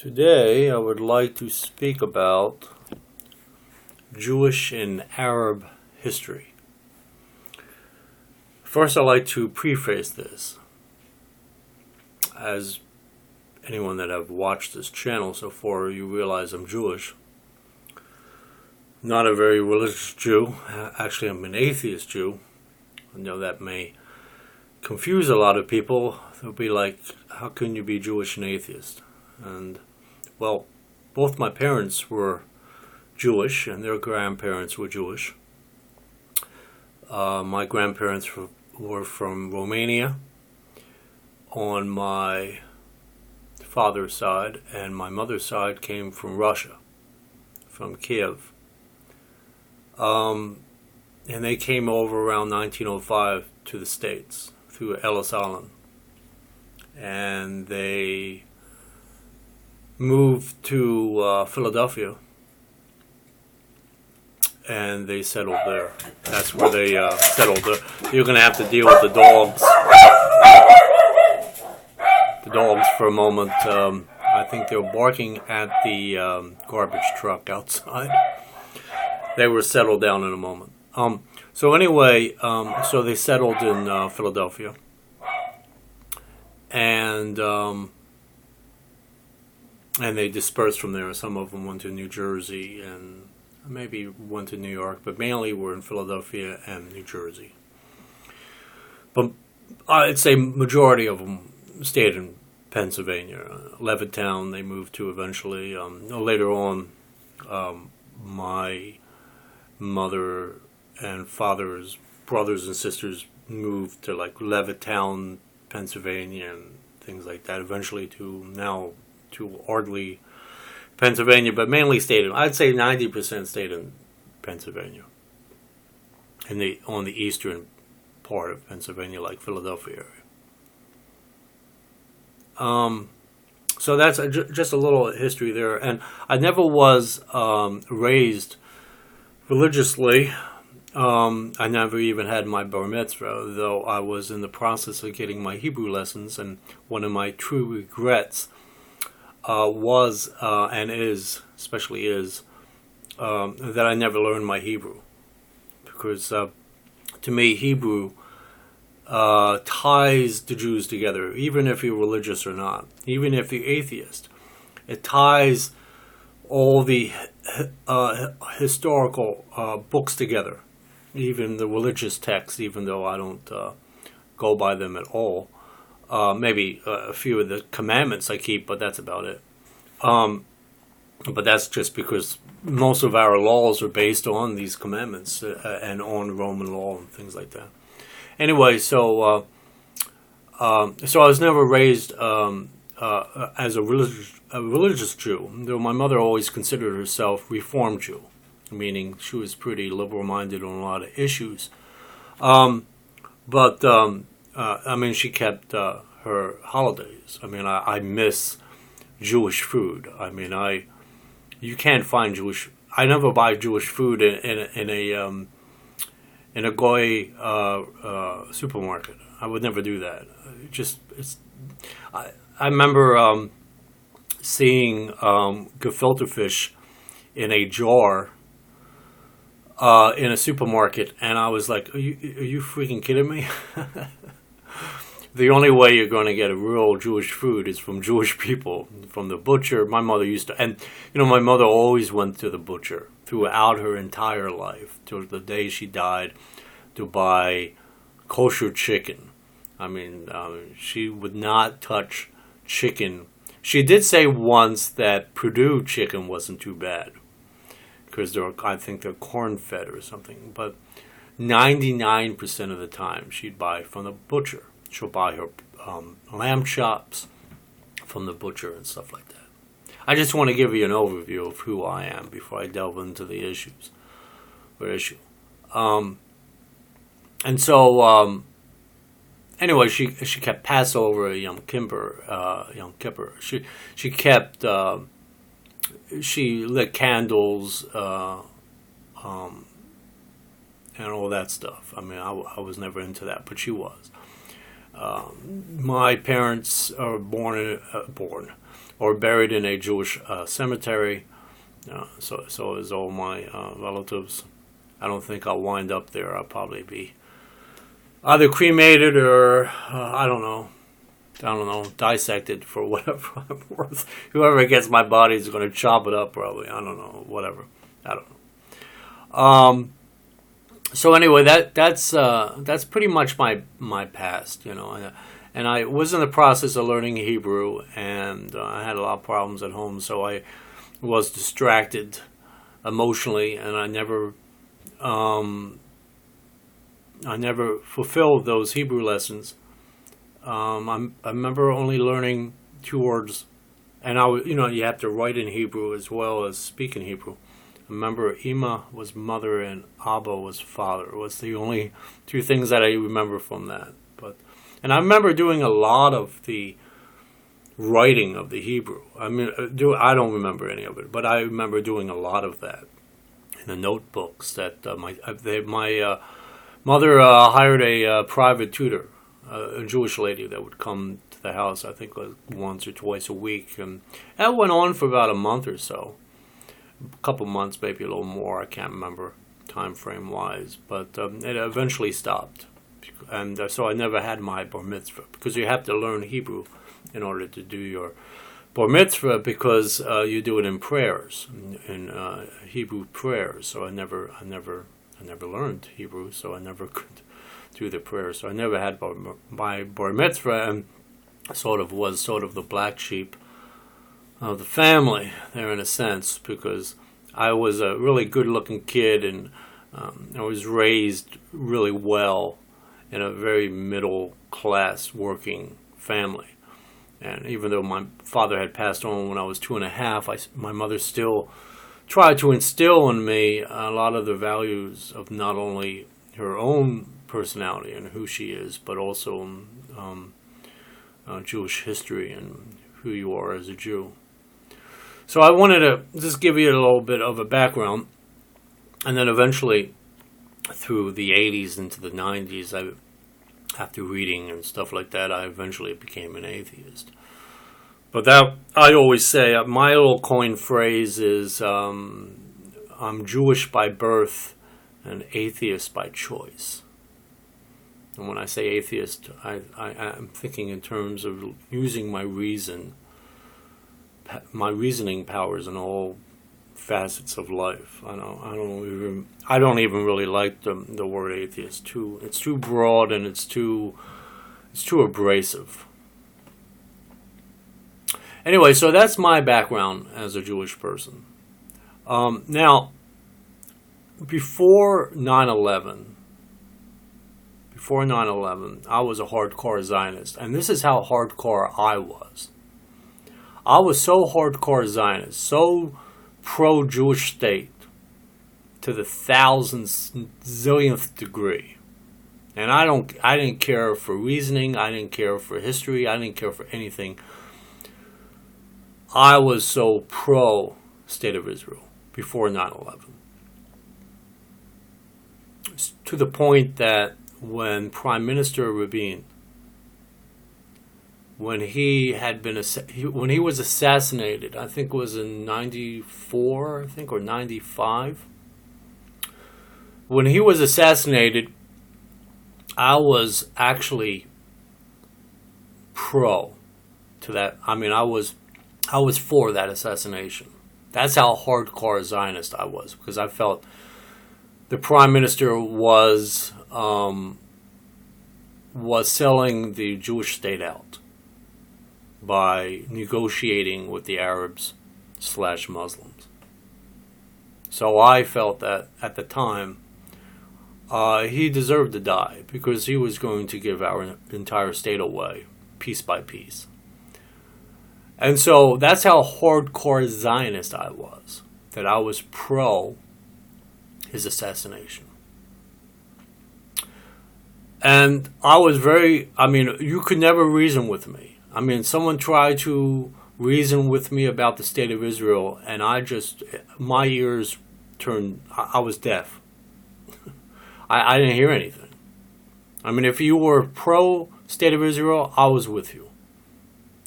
Today I would like to speak about Jewish and Arab history. First, I'd like to preface this. As anyone that have watched this channel so far, you realize I'm Jewish. Not a very religious Jew. Actually, I'm an atheist Jew. I know that may confuse a lot of people. They'll be like, how can you be Jewish and atheist? And, well, both my parents were Jewish and their grandparents were Jewish. My grandparents were from Romania on my father's side, and my mother's side came from Russia, from Kiev. And they came over around 1905 to the States through Ellis Island. And they moved to Philadelphia, and they settled there. That's where they settled. You're going to have to deal with the dogs. The dogs for a moment. I think they were barking at the garbage truck outside. They were settled down in a moment. So anyway, so they settled in Philadelphia, and they dispersed from there. Some of them went to New Jersey and maybe went to New York, but mainly were in Philadelphia and New Jersey. But I'd say majority of them stayed in Pennsylvania. Levittown they moved to eventually. Later on, my mother and father's brothers and sisters moved to like Levittown, Pennsylvania, and things like that. Eventually to Ardley, Pennsylvania, but mainly stayed in, I'd say 90% stayed in Pennsylvania, on the eastern part of Pennsylvania, like Philadelphia area. So that's just a little history there. And I never was raised religiously. I never even had my bar mitzvah, though I was in the process of getting my Hebrew lessons, and one of my true regrets was and is, especially is, that I never learned my Hebrew, because to me Hebrew ties the Jews together, even if you're religious or not, even if you're atheist. It ties all the historical books together, even the religious texts, even though I don't go by them at all. Maybe a few of the commandments I keep, but that's about it. But that's just because most of our laws are based on these commandments and on Roman law and things like that. Anyway, so I was never raised as a religious Jew, though my mother always considered herself Reformed Jew, meaning she was pretty liberal-minded on a lot of issues. But I mean, she kept her holidays. I mean, I miss Jewish food. I mean, you can't find Jewish. I never buy Jewish food in a goy supermarket. I would never do that. I remember seeing gefilte fish in a jar in a supermarket, and I was like, are you freaking kidding me? The only way you're going to get a real Jewish food is from Jewish people, from the butcher. My mother used to, and my mother always went to the butcher throughout her entire life, till the day she died, to buy kosher chicken. I mean, she would not touch chicken. She did say once that Purdue chicken wasn't too bad, because I think they're corn-fed or something. But 99% of the time, she'd buy from the butcher. She'll buy her lamb chops from the butcher and stuff like that. I just want to give you an overview of who I am before I delve into the issue. And so, anyway, she kept Passover, Yom Kippur. She kept. She lit candles and all that stuff. I mean, I was never into that, but she was. My parents are born or buried in a Jewish cemetery. So is all my relatives. I don't think I'll wind up there. I'll probably be either cremated or I don't know, dissected for whatever I'm worth. Whoever gets my body is going to chop it up probably. I don't know, whatever. I don't know. So anyway, that's pretty much my past, and I was in the process of learning Hebrew, and I had a lot of problems at home, so I was distracted emotionally, and I never fulfilled those Hebrew lessons. I remember only learning 2 words, and you have to write in Hebrew as well as speak in Hebrew. I remember Ima was mother and Abba was father. It was the only 2 things that I remember from that. And I remember doing a lot of the writing of the Hebrew. I don't remember any of it, but I remember doing a lot of that in the notebooks that my mother hired a private tutor, a Jewish lady that would come to the house, I think once or twice a week. And that went on for about a month or so. A couple months, maybe a little more. I can't remember time frame wise, but it eventually stopped. And so I never had my bar mitzvah, because you have to learn Hebrew in order to do your bar mitzvah, because you do it in prayers, in Hebrew prayers. So I never learned Hebrew, so I never could do the prayers. So I never had my bar mitzvah, and was the black sheep of the family there in a sense, because I was a really good-looking kid, and I was raised really well in a very middle-class working family. And even though my father had passed on when I was 2.5, my mother still tried to instill in me a lot of the values of not only her own personality and who she is, but also Jewish history and who you are as a Jew. So I wanted to just give you a little bit of a background, and then eventually through the 80s into the 90s, after reading and stuff like that, I eventually became an atheist. But that, I always say, my little coined phrase is, I'm Jewish by birth and atheist by choice. And when I say atheist, I'm thinking in terms of using my reasoning powers in all facets of life. I don't even really like the word atheist. It's too broad, and it's too abrasive. Anyway, so that's my background as a Jewish person. Now, before 9/11, I was a hardcore Zionist, and this is how hardcore I was. I was so hardcore Zionist, so pro-Jewish state to the zillionth degree. And I didn't care for reasoning, I didn't care for history, I didn't care for anything. I was so pro-State of Israel before 9/11. To the point that when Prime Minister Rabin, when he was assassinated, I think it was in 94, or 95. When he was assassinated, I was actually pro to that. I was for that assassination. That's how hardcore Zionist I was, because I felt the Prime Minister was selling the Jewish state out by negotiating with the Arabs/Muslims. So I felt that at the time he deserved to die, because he was going to give our entire state away piece by piece. And so that's how hardcore Zionist I was, that I was pro his assassination. And I was you could never reason with me. Someone tried to reason with me about the State of Israel, and my ears turned, I was deaf. I didn't hear anything. If you were pro State of Israel, I was with you.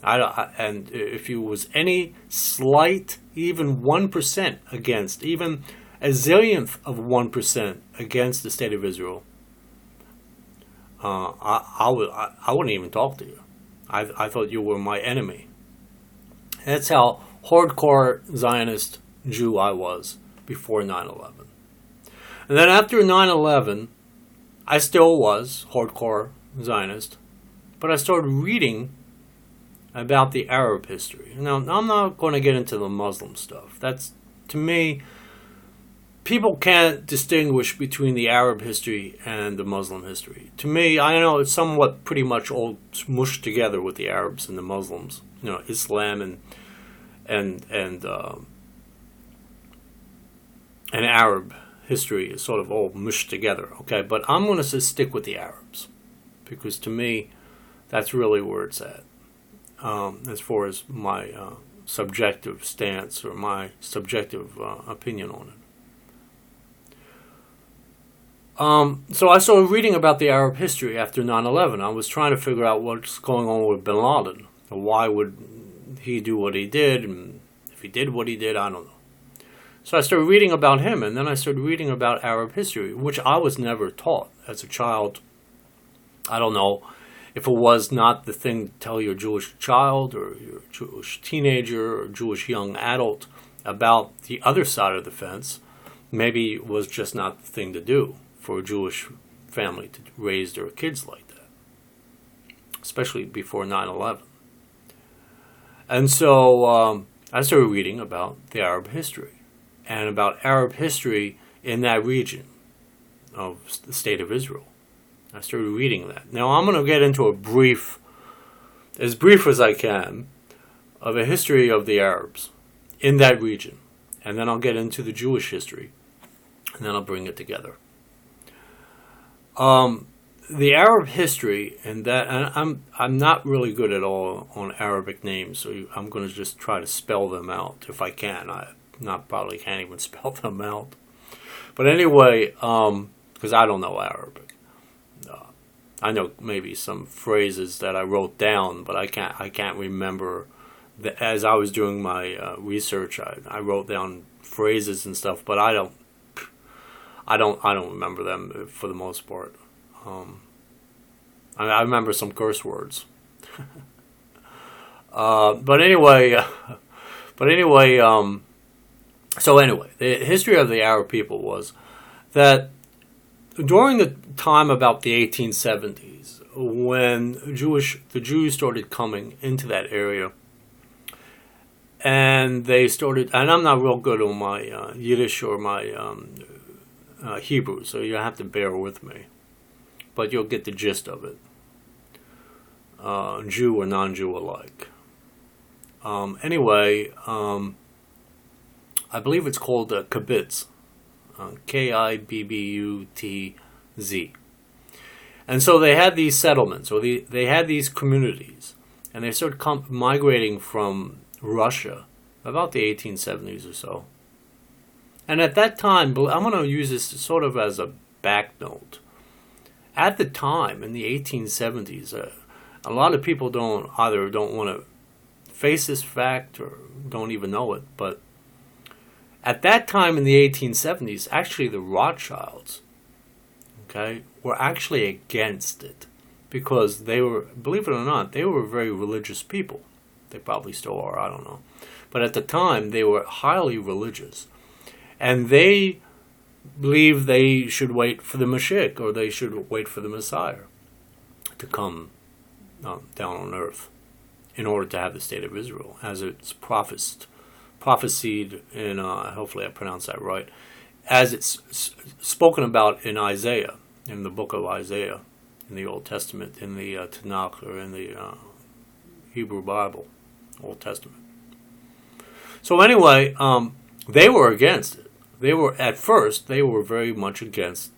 And if you was any slight, even 1% against, even a zillionth of 1% against the state of Israel, I wouldn't even talk to you. I thought you were my enemy. That's how hardcore Zionist Jew I was before 9/11. And then after 9/11, I still was hardcore Zionist, but I started reading about the Arab history. Now, I'm not going to get into the Muslim stuff. That's, to me, people can't distinguish between the Arab history and the Muslim history. To me, I know it's somewhat pretty much all smushed together with the Arabs and the Muslims. You know, Islam and Arab history is sort of all mushed together. Okay, but I'm going to stick with the Arabs because to me, that's really where it's at. As far as my subjective stance or my subjective opinion on it. So I started reading about the Arab history after 9/11. I was trying to figure out what's going on with bin Laden. Why would he do what he did? And if he did what he did, I don't know. So I started reading about him, and then I started reading about Arab history, which I was never taught as a child. I don't know if it was not the thing to tell your Jewish child or your Jewish teenager or Jewish young adult about the other side of the fence. Maybe it was just not the thing to do for a Jewish family to raise their kids like that, especially before 9/11. And so I started reading about the Arab history and about Arab history in that region of the state of Israel. I started reading that. Now I'm going to get into as brief as I can, of a history of the Arabs in that region. And then I'll get into the Jewish history. And then I'll bring it together. The Arab history, and I'm not really good at all on Arabic names, so I'm going to just try to spell them out if I can. I probably can't even spell them out. But anyway, because I don't know Arabic. I know maybe some phrases that I wrote down, but I can't remember. As I was doing my research, I wrote down phrases and stuff, but I don't remember them for the most part. I remember some curse words. But anyway, the history of the Arab people was that during the time about the 1870s, when the Jews started coming into that area, and they started, and I'm not real good on my Yiddish or my Hebrew, so you have to bear with me, but you'll get the gist of it. Jew or non-Jew alike. Anyway, I believe it's called kibbutz. Kibbutz. And so they had these settlements, or they had these communities, and they started migrating from Russia about the 1870s or so. And at that time, I'm going to use this sort of as a back note. At the time, in the 1870s, a lot of people don't want to face this fact or don't even know it, but at that time in the 1870s, actually the Rothschilds, were actually against it because they were, believe it or not, they were very religious people. They probably still are, I don't know. But at the time, they were highly religious. And they believed they should wait for the Mashiach, or they should wait for the Messiah to come down on earth in order to have the state of Israel, as it's prophesied in, hopefully I pronounced that right, as it's spoken about in Isaiah, in the book of Isaiah, in the Old Testament, in the Tanakh, or in the Hebrew Bible, Old Testament. So anyway, they were against it. At first, they were very much against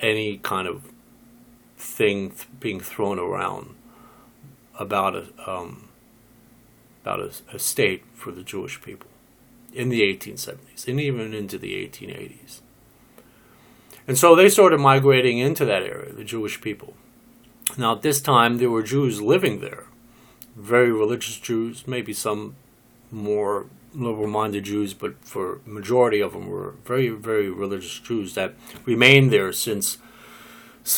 any kind of thing being thrown around about a state for the Jewish people in the 1870s and even into the 1880s. And so they started migrating into that area, the Jewish people. Now at this time there were Jews living there, very religious Jews, maybe some more liberal-minded Jews, but for majority of them were very, very religious Jews that remained there since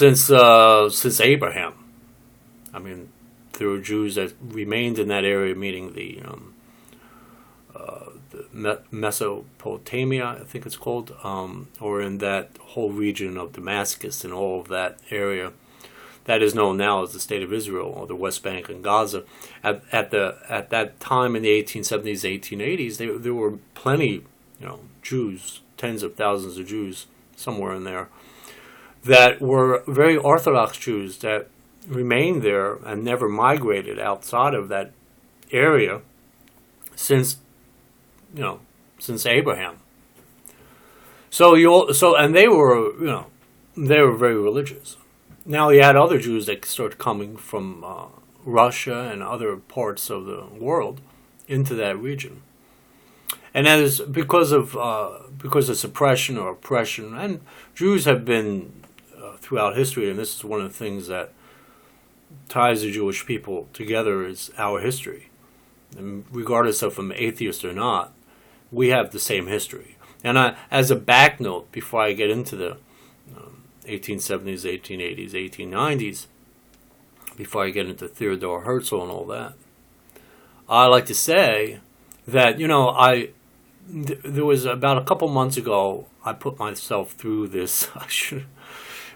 Abraham. I mean, there were Jews that remained in that area, meaning the Mesopotamia, I think it's called, or in that whole region of Damascus and all of that area that is known now as the State of Israel, or the West Bank and Gaza. At that time in the 1870s, 1880s, there were plenty, Jews, tens of thousands of Jews somewhere in there, that were very Orthodox Jews that remained there and never migrated outside of that area since Abraham. And they were very religious. Now you had other Jews that started coming from Russia and other parts of the world into that region, and that is because of suppression or oppression. And Jews have been throughout history, and this is one of the things that ties the Jewish people together, is our history. And regardless of I'm atheist or not, we have the same history. And as a back note, before I get into the 1870s, 1880s, 1890s, before I get into Theodore Herzl and all that, I like to say that, there was about a couple months ago, I put myself through this. It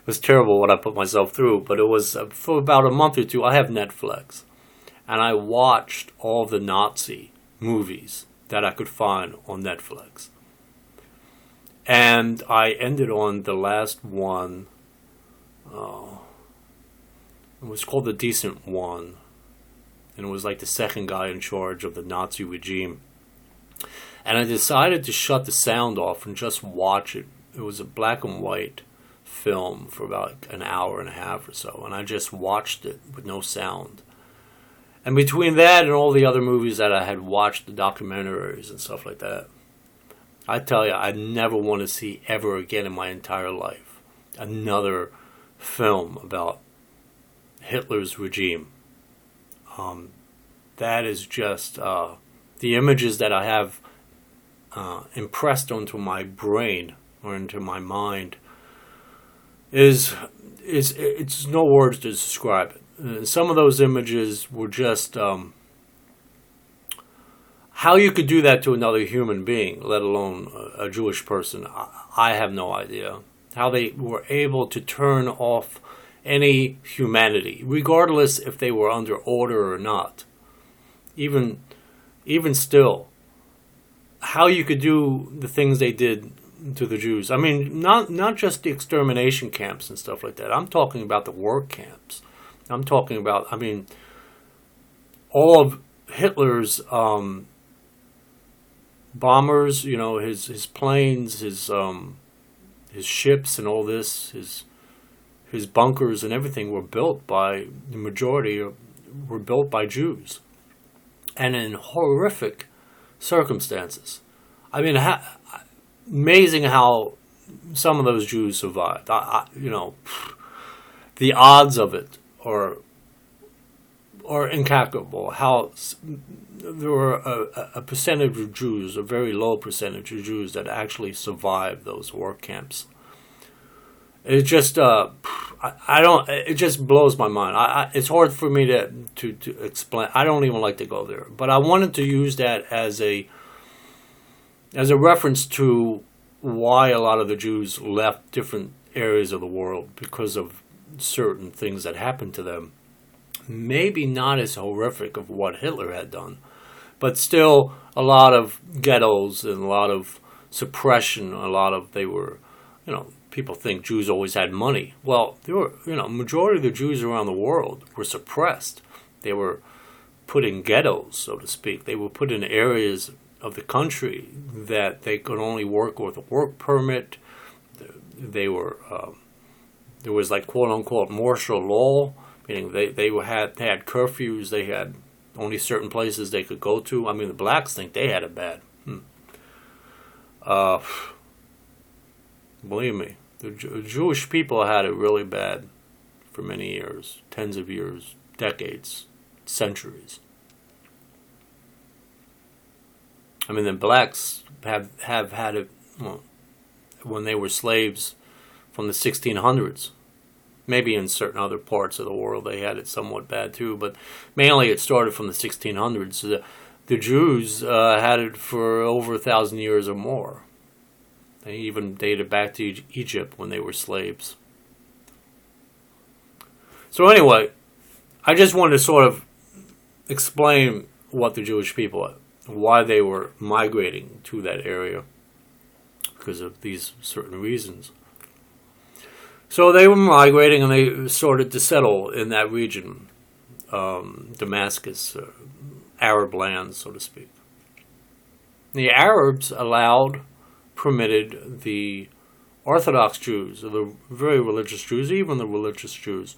was terrible what I put myself through, but it was for about a month or two. I have Netflix, and I watched all the Nazi movies that I could find on Netflix. And I ended on the last one. It was called The Decent One. And it was like the second guy in charge of the Nazi regime. And I decided to shut the sound off and just watch it. It was a black and white film for about an hour and a half or so. And I just watched it with no sound. And between that and all the other movies that I had watched, the documentaries and stuff like that, I tell you, I never want to see ever again in my entire life another film about Hitler's regime. That is just the images that I have impressed onto my brain or into my mind it's no words to describe it. Some of those images were just how you could do that to another human being, let alone a Jewish person, I have no idea. How they were able to turn off any humanity, regardless if they were under order or not. Even still, how you could do the things they did to the Jews. I mean, not just the extermination camps and stuff like that. I'm talking about the work camps. I'm talking about, all of Hitler's bombers, his planes, his ships and all this, his bunkers and everything were built by, the majority were built by Jews. And in horrific circumstances. Amazing how some of those Jews survived. The odds of it are incalculable. How there were a percentage of Jews, a very low percentage of Jews that actually survived those work camps. It just it just blows my mind. It's hard for me to explain. I don't even like to go there. But I wanted to use that as a reference to why a lot of the Jews left different areas of the world because of certain things that happened to them. Maybe not as horrific of what Hitler had done, but still a lot of ghettos and a lot of suppression. They were, people think Jews always had money. Well, there were, majority of the Jews around the world were suppressed. They were put in ghettos, so to speak. They were put in areas of the country that they could only work with a work permit. They were, there was like quote unquote martial law, meaning they had curfews. They had only certain places they could go to. The blacks think they had it bad. Believe me, the Jewish people had it really bad for many years, tens of years, decades, centuries. I mean, the blacks have had it, well, when they were slaves from the 1600s. Maybe in certain other parts of the world they had it somewhat bad too, but mainly it started from the 1600s. The Jews had it for over 1,000 years or more. They even dated back to Egypt when they were slaves. So anyway, I just wanted to sort of explain what the Jewish people, why they were migrating to that area because of these certain reasons. So they were migrating and they started to settle in that region, Damascus, Arab lands, so to speak. The Arabs permitted the Orthodox Jews, or the very religious Jews, even the religious Jews,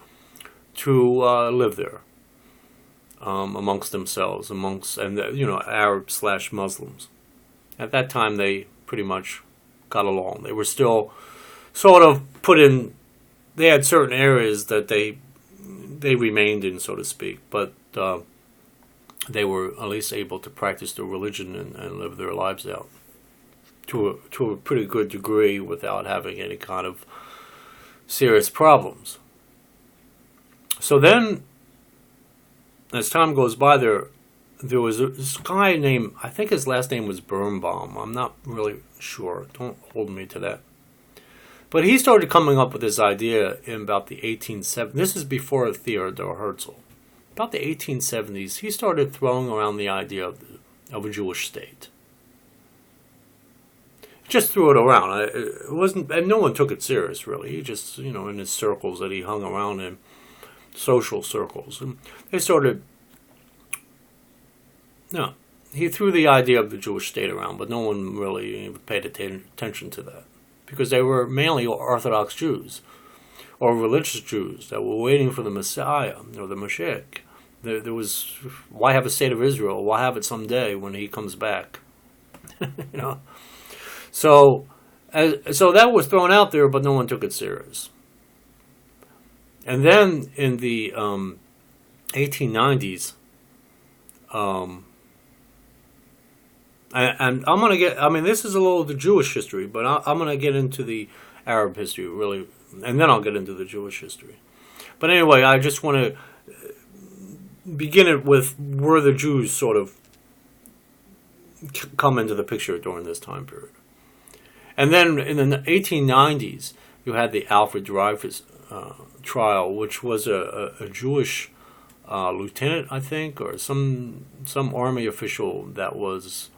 to live there amongst themselves, Arab/Muslims. At that time, they pretty much got along. They were still sort of put in. They had certain areas that they remained in, so to speak, but they were at least able to practice their religion and live their lives out to a pretty good degree without having any kind of serious problems. So then, as time goes by, there was this guy named, I think his last name was Birnbaum. I'm not really sure. Don't hold me to that. But he started coming up with this idea in about the 1870s. This is before Theodor Herzl. About the 1870s, he started throwing around the idea of a Jewish state. Just threw it around. It wasn't, and no one took it serious, really. He just, in his circles that he hung around in, social circles, and they started. No, he threw the idea of the Jewish state around, but no one really paid attention to that because they were mainly Orthodox Jews or religious Jews that were waiting for the Messiah or the Mashiach. There was, why have a state of Israel? Why have it someday when he comes back? So that was thrown out there, but no one took it serious. And then in the 1890s, and I'm going to get, this is a little of the Jewish history, but I'm going to get into the Arab history, really, and then I'll get into the Jewish history. But anyway, I just want to begin it with where the Jews sort of come into the picture during this time period. And then in the 1890s, you had the Alfred Dreyfus trial, which was a Jewish lieutenant, I think, or some army official that was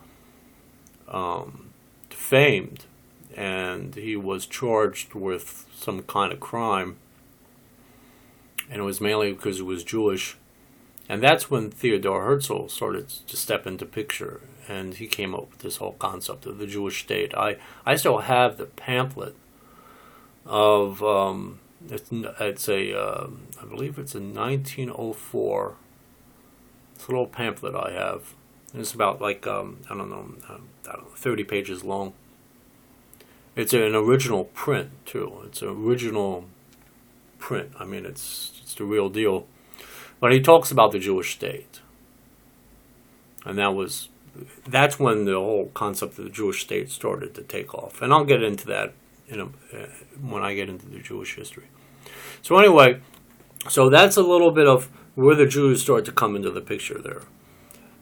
defamed, and he was charged with some kind of crime, and it was mainly because he was Jewish. And that's when Theodor Herzl started to step into picture, and he came up with this whole concept of the Jewish state. I still have the pamphlet of I believe it's a 1904. It's a little pamphlet I have. It's about 30 pages long. It's an original print too. It's an original print. It's the real deal. But he talks about the Jewish state, and that's when the whole concept of the Jewish state started to take off. And I'll get into that when I get into the Jewish history. So anyway, so that's a little bit of where the Jews start to come into the picture there.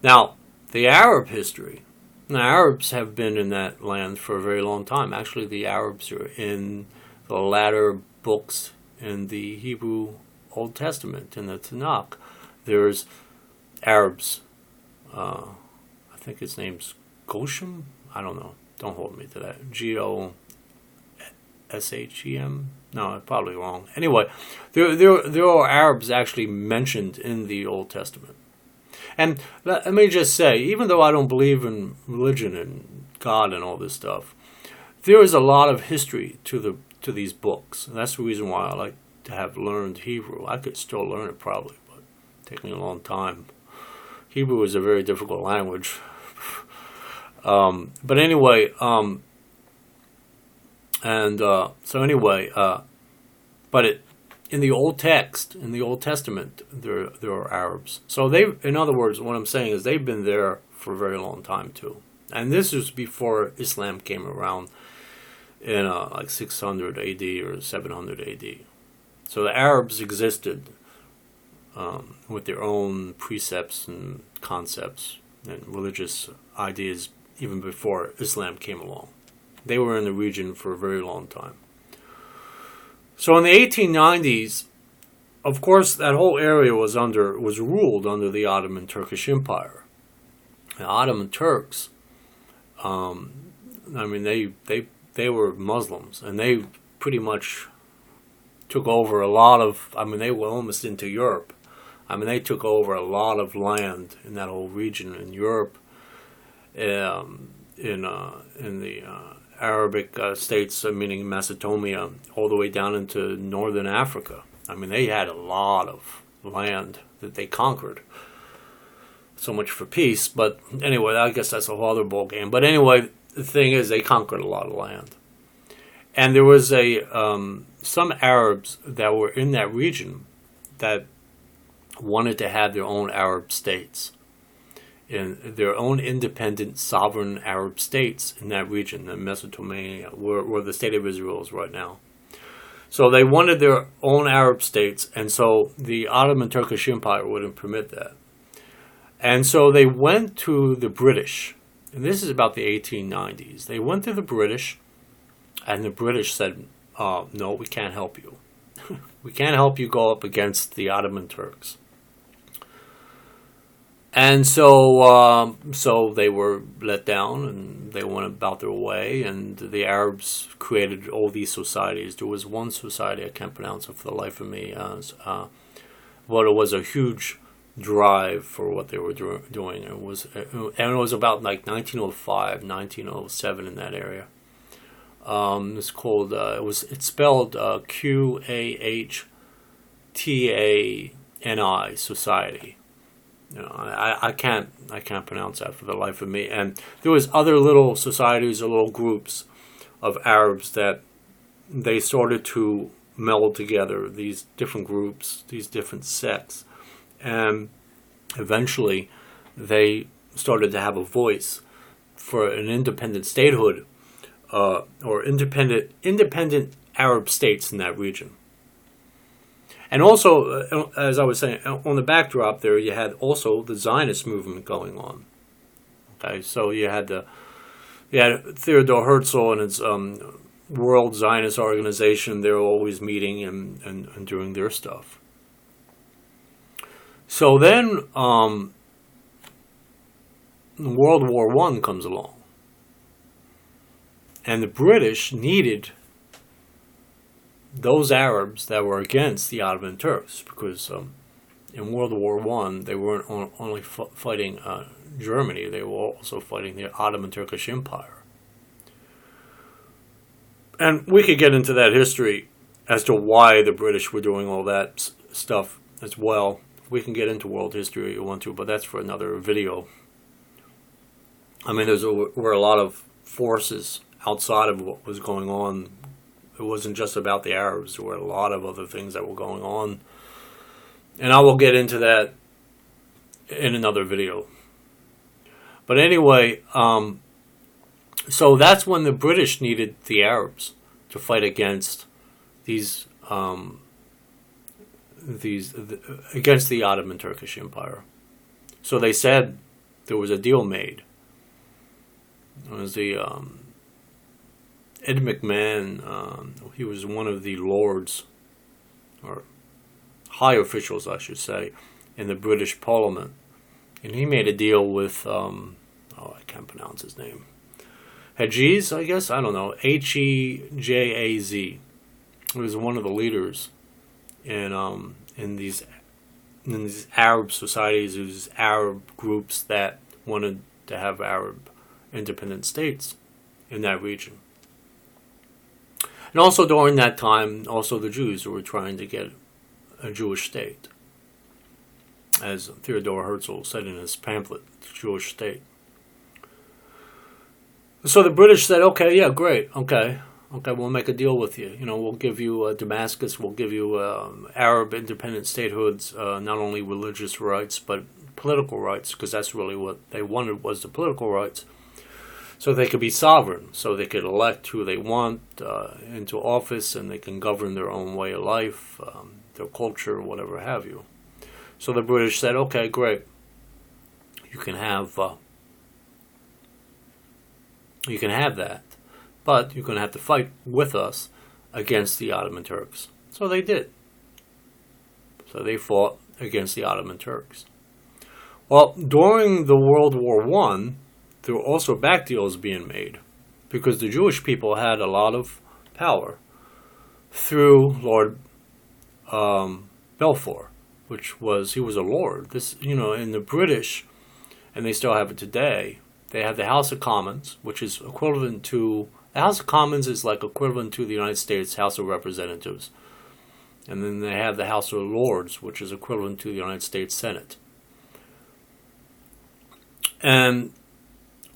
Now, the Arab history. The Arabs have been in that land for a very long time. Actually, the Arabs are in the latter books in the Hebrew Old Testament, in the Tanakh. There's Arabs. I think his name's Goshem. I don't know. Don't hold me to that. Goshem. No, I'm probably wrong. Anyway, there are Arabs actually mentioned in the Old Testament. And let me just say, even though I don't believe in religion and God and all this stuff, there is a lot of history to these books. And that's the reason why I like to have learned Hebrew. I could still learn it probably, but it takes me a long time. Hebrew is a very difficult language. But anyway, in the Old Text, in the Old Testament, there are Arabs. So in other words, what I'm saying is they've been there for a very long time too. And this was before Islam came around in like 600 AD or 700 AD. So the Arabs existed with their own precepts and concepts and religious ideas even before Islam came along. They were in the region for a very long time. So in the 1890s, of course, that whole area was ruled under the Ottoman Turkish Empire. The Ottoman Turks, they were Muslims, and they pretty much took over a lot of. They were almost into Europe. They took over a lot of land in that whole region in Europe, in the Arabic states, meaning Macedonia, all the way down into northern Africa. They had a lot of land that they conquered. So much for peace, but anyway, I guess that's a whole other ball game. But anyway, the thing is, they conquered a lot of land, and there was some Arabs that were in that region that wanted to have their own Arab states, in their own independent, sovereign Arab states in that region, in Mesopotamia, where the state of Israel is right now. So they wanted their own Arab states, and so the Ottoman Turkish Empire wouldn't permit that. And so they went to the British, and this is about the 1890s. They went to the British, and the British said, no, we can't help you. We can't help you go up against the Ottoman Turks. And so they were let down, and they went about their way, and the Arabs created all these societies. There was one society, I can't pronounce it for the life of me, but it was a huge drive for what they were doing. It was about like 1905, 1907 in that area. It's called. It's spelled Qahtani Society. I can't pronounce that for the life of me. And there was other little societies or little groups of Arabs that they started to meld together. These different groups, these different sects. And eventually they started to have a voice for an independent statehood, or independent Arab states in that region. And also, as I was saying, on the backdrop there, you had also the Zionist movement going on. Okay, so you had Theodore Herzl and his World Zionist Organization. They were always meeting and doing their stuff. So then World War I comes along. And the British needed those Arabs that were against the Ottoman Turks, because in World War I, they weren't only fighting Germany, they were also fighting the Ottoman Turkish Empire. And we could get into that history as to why the British were doing all that stuff as well. We can get into world history if you want to, but that's for another video. There were a lot of forces outside of what was going on. It wasn't just about the Arabs. There were a lot of other things that were going on. And I will get into that in another video. But anyway, so that's when the British needed the Arabs to fight against against the Ottoman Turkish Empire. So they said there was a deal made. It was the Ed McMahon. He was one of the lords, or high officials, I should say, in the British Parliament, and he made a deal with I can't pronounce his name. Hejaz, I guess, I don't know. Hejaz. He was one of the leaders in these Arab societies, these Arab groups that wanted to have Arab independent states in that region. And also during that time, also the Jews were trying to get a Jewish state, as Theodore Herzl said in his pamphlet, The Jewish State. So the British said, okay, yeah, great, okay, we'll make a deal with you. We'll give you Damascus, we'll give you Arab independent statehoods, not only religious rights, but political rights, because that's really what they wanted, was the political rights. so they could be sovereign, so they could elect who they want into office, and they can govern their own way of life, their culture, whatever have you. So the British said, okay, great, you can have that, but you're going to have to fight with us against the Ottoman Turks. So they did. So they fought against the Ottoman Turks. Well, during the World War I, there were also back deals being made, because the Jewish people had a lot of power through Lord Balfour, he was a lord. This, in the British, and they still have it today, they have the House of Commons, which is equivalent to, the House of Commons is like equivalent to the United States House of Representatives. And then they have the House of Lords, which is equivalent to the United States Senate. And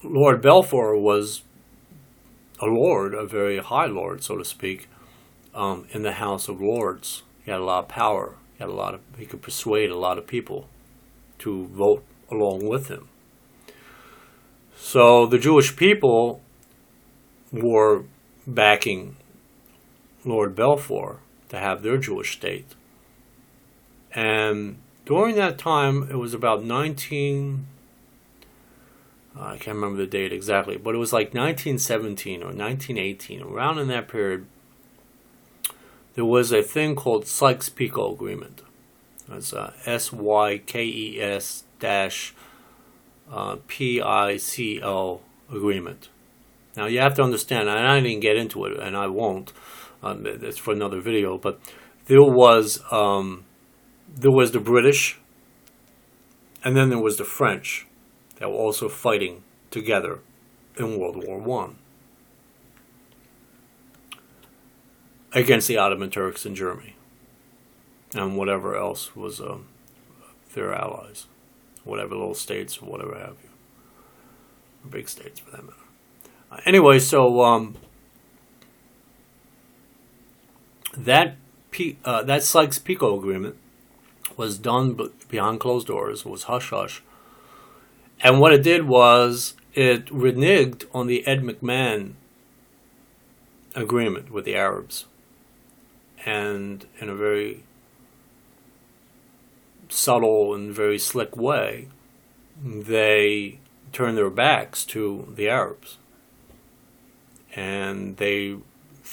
Lord Balfour was a lord, a very high lord, so to speak, in the House of Lords. He had a lot of power. He could persuade a lot of people to vote along with him. So the Jewish people were backing Lord Balfour to have their Jewish state. And during that time, it was about I can't remember the date exactly, but it was like 1917 or 1918, around in that period, there was a thing called Sykes-Picot Agreement. It's SYKES-PICO agreement. Now you have to understand, and I didn't get into it, and I won't. It's for another video. But there was the British, and then there was the French that were also fighting together in World War I against the Ottoman Turks in Germany and whatever else was their allies, whatever little states or whatever have you, or big states for that matter. Anyway, so that Sykes-Picot agreement was done behind closed doors. It was hush-hush. And what it did was it reneged on the Ed McMahon agreement with the Arabs. And in a very subtle and very slick way, they turned their backs to the Arabs. And they,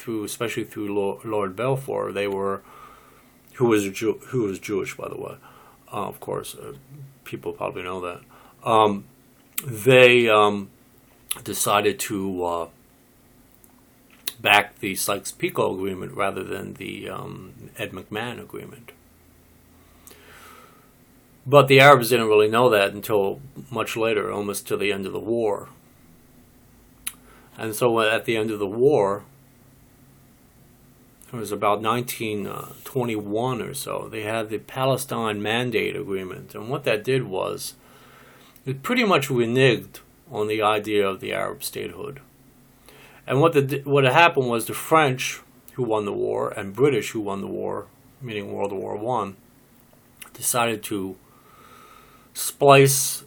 especially through Lord Balfour, who was Jewish, by the way. Of course, people probably know that. They decided to back the Sykes-Picot agreement rather than the Ed McMahon agreement. But the Arabs didn't really know that until much later, almost to the end of the war. And so at the end of the war, it was about 1921 or so, they had the Palestine Mandate Agreement. And what that did was, it pretty much reneged on the idea of the Arab statehood. And what happened was the French, who won the war, and British, who won the war, meaning World War I, decided to splice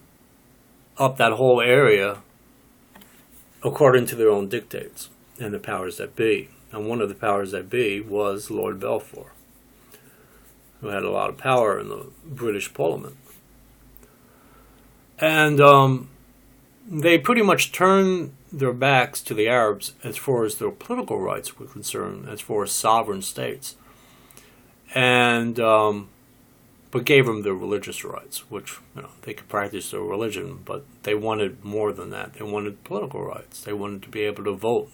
up that whole area according to their own dictates and the powers that be. And one of the powers that be was Lord Balfour, who had a lot of power in the British Parliament. And they pretty much turned their backs to the Arabs as far as their political rights were concerned, as far as sovereign states, and but gave them their religious rights, which they could practice their religion, but they wanted more than that. They wanted political rights. They wanted to be able to vote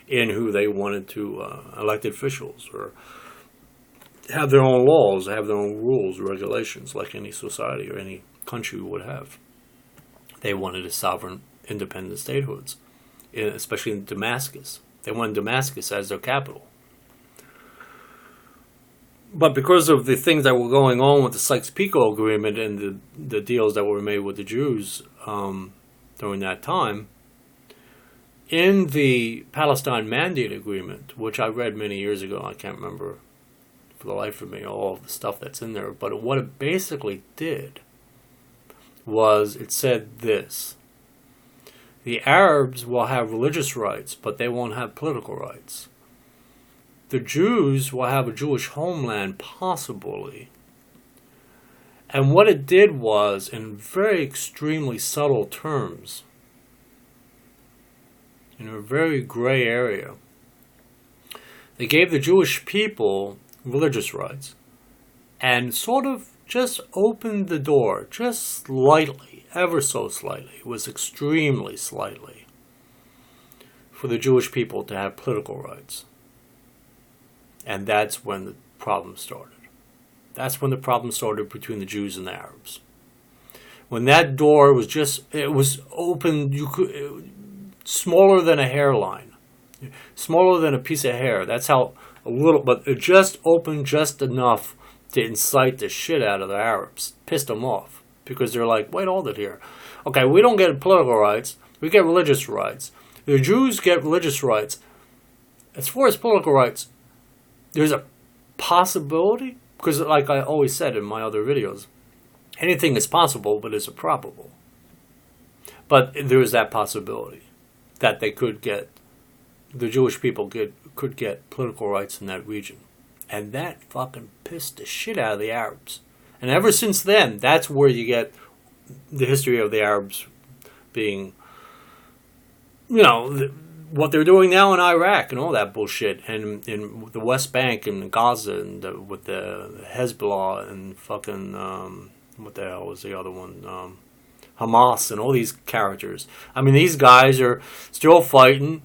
in who they wanted to elected officials, or have their own laws, have their own rules, regulations, like any society or any country would have. They wanted a sovereign, independent statehoods, especially in Damascus. They wanted Damascus as their capital. But because of the things that were going on with the Sykes-Picot Agreement and the deals that were made with the Jews during that time, in the Palestine Mandate Agreement, which I read many years ago, I can't remember for the life of me all of the stuff that's in there, but what it basically did was it said this: The Arabs will have religious rights, but they won't have political rights. The Jews will have a Jewish homeland, possibly. And what it did was, in very extremely subtle terms, in a very gray area, they gave the Jewish people religious rights and sort of just opened the door, just slightly, ever so slightly, it was extremely slightly, for the Jewish people to have political rights. And that's when the problem started. That's when the problem started between the Jews and the Arabs. When that door was just, it was open, smaller than a hairline, smaller than a piece of hair. That's how a little, but it just opened just enough to incite the shit out of the Arabs, pissed them off, because they're like, wait, hold it here. Okay, we don't get political rights, we get religious rights. The Jews get religious rights. As far as political rights, there's a possibility, because like I always said in my other videos, anything is possible, but is improbable. But there is that possibility that they could get, the Jewish people could get political rights in that region. And that fucking pissed the shit out of the Arabs. And ever since then, that's where you get the history of the Arabs being, what they're doing now in Iraq and all that bullshit, and in the West Bank and Gaza, and with the Hezbollah and fucking what the hell was the other one, Hamas, and all these characters. I mean, these guys are still fighting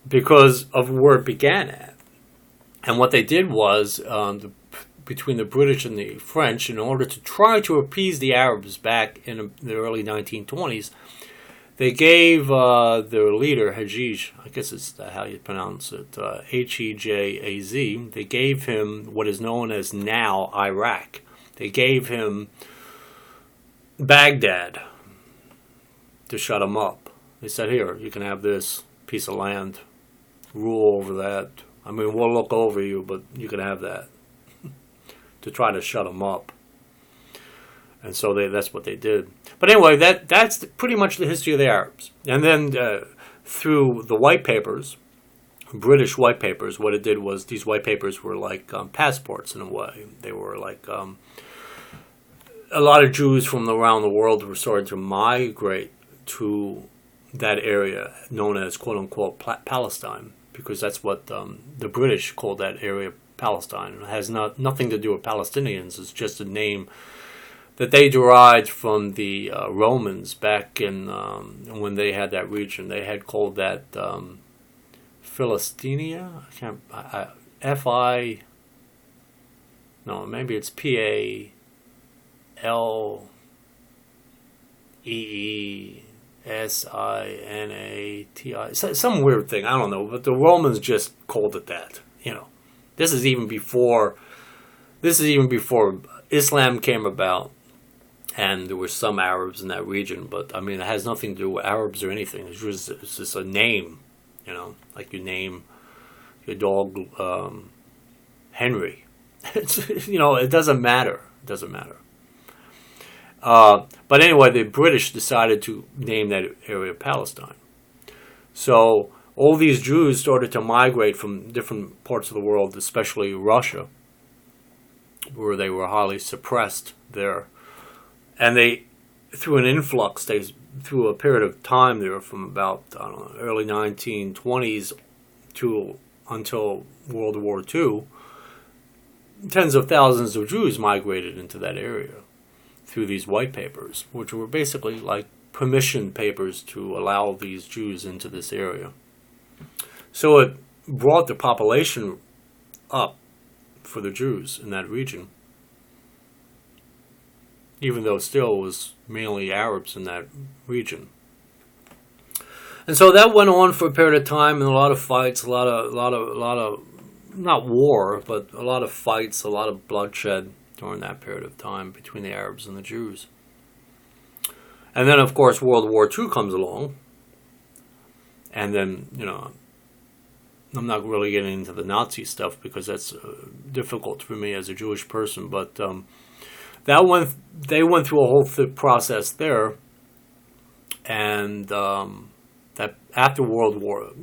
because of where it began at. And what they did was, between the British and the French, in order to try to appease the Arabs back in the early 1920s, they gave their leader, Hajj, I guess it's how you pronounce it, Hejaz, they gave him what is known as now Iraq. They gave him Baghdad to shut him up. They said, here, you can have this piece of land, rule over that. I mean, we'll look over you, but you can have that, to try to shut him up. And so that's what they did. But anyway, that's pretty much the history of the Arabs. And then through the white papers, British white papers, what it did was these white papers were like passports in a way. They were like a lot of Jews from around the world were starting to migrate to that area known as quote-unquote Palestine, because that's what the British called that area Palestine. It has nothing to do with Palestinians. It's just a name that they derived from the Romans back in when they had that region. They had called that Philistinia. No, maybe it's Palestini. Some weird thing. I don't know. But the Romans just called it that. This is even before Islam came about. And there were some Arabs in that region, but I mean, it has nothing to do with Arabs or anything. It's just a name, like you name your dog Henry. It doesn't matter. It doesn't matter. But anyway, the British decided to name that area Palestine. So all these Jews started to migrate from different parts of the world, especially Russia, where they were highly suppressed there. And they, through an influx, through a period of time there from about, early 1920s until World War II, tens of thousands of Jews migrated into that area through these white papers, which were basically like permission papers to allow these Jews into this area. So it brought the population up for the Jews in that region, even though still it was mainly Arabs in that region. And so that went on for a period of time, and a lot of fights, a lot of not war, but a lot of fights, a lot of bloodshed during that period of time between the Arabs and the Jews. And then, of course, World War II comes along, and then, I'm not really getting into the Nazi stuff because that's difficult for me as a Jewish person, but they went through a whole process there, and that after World War,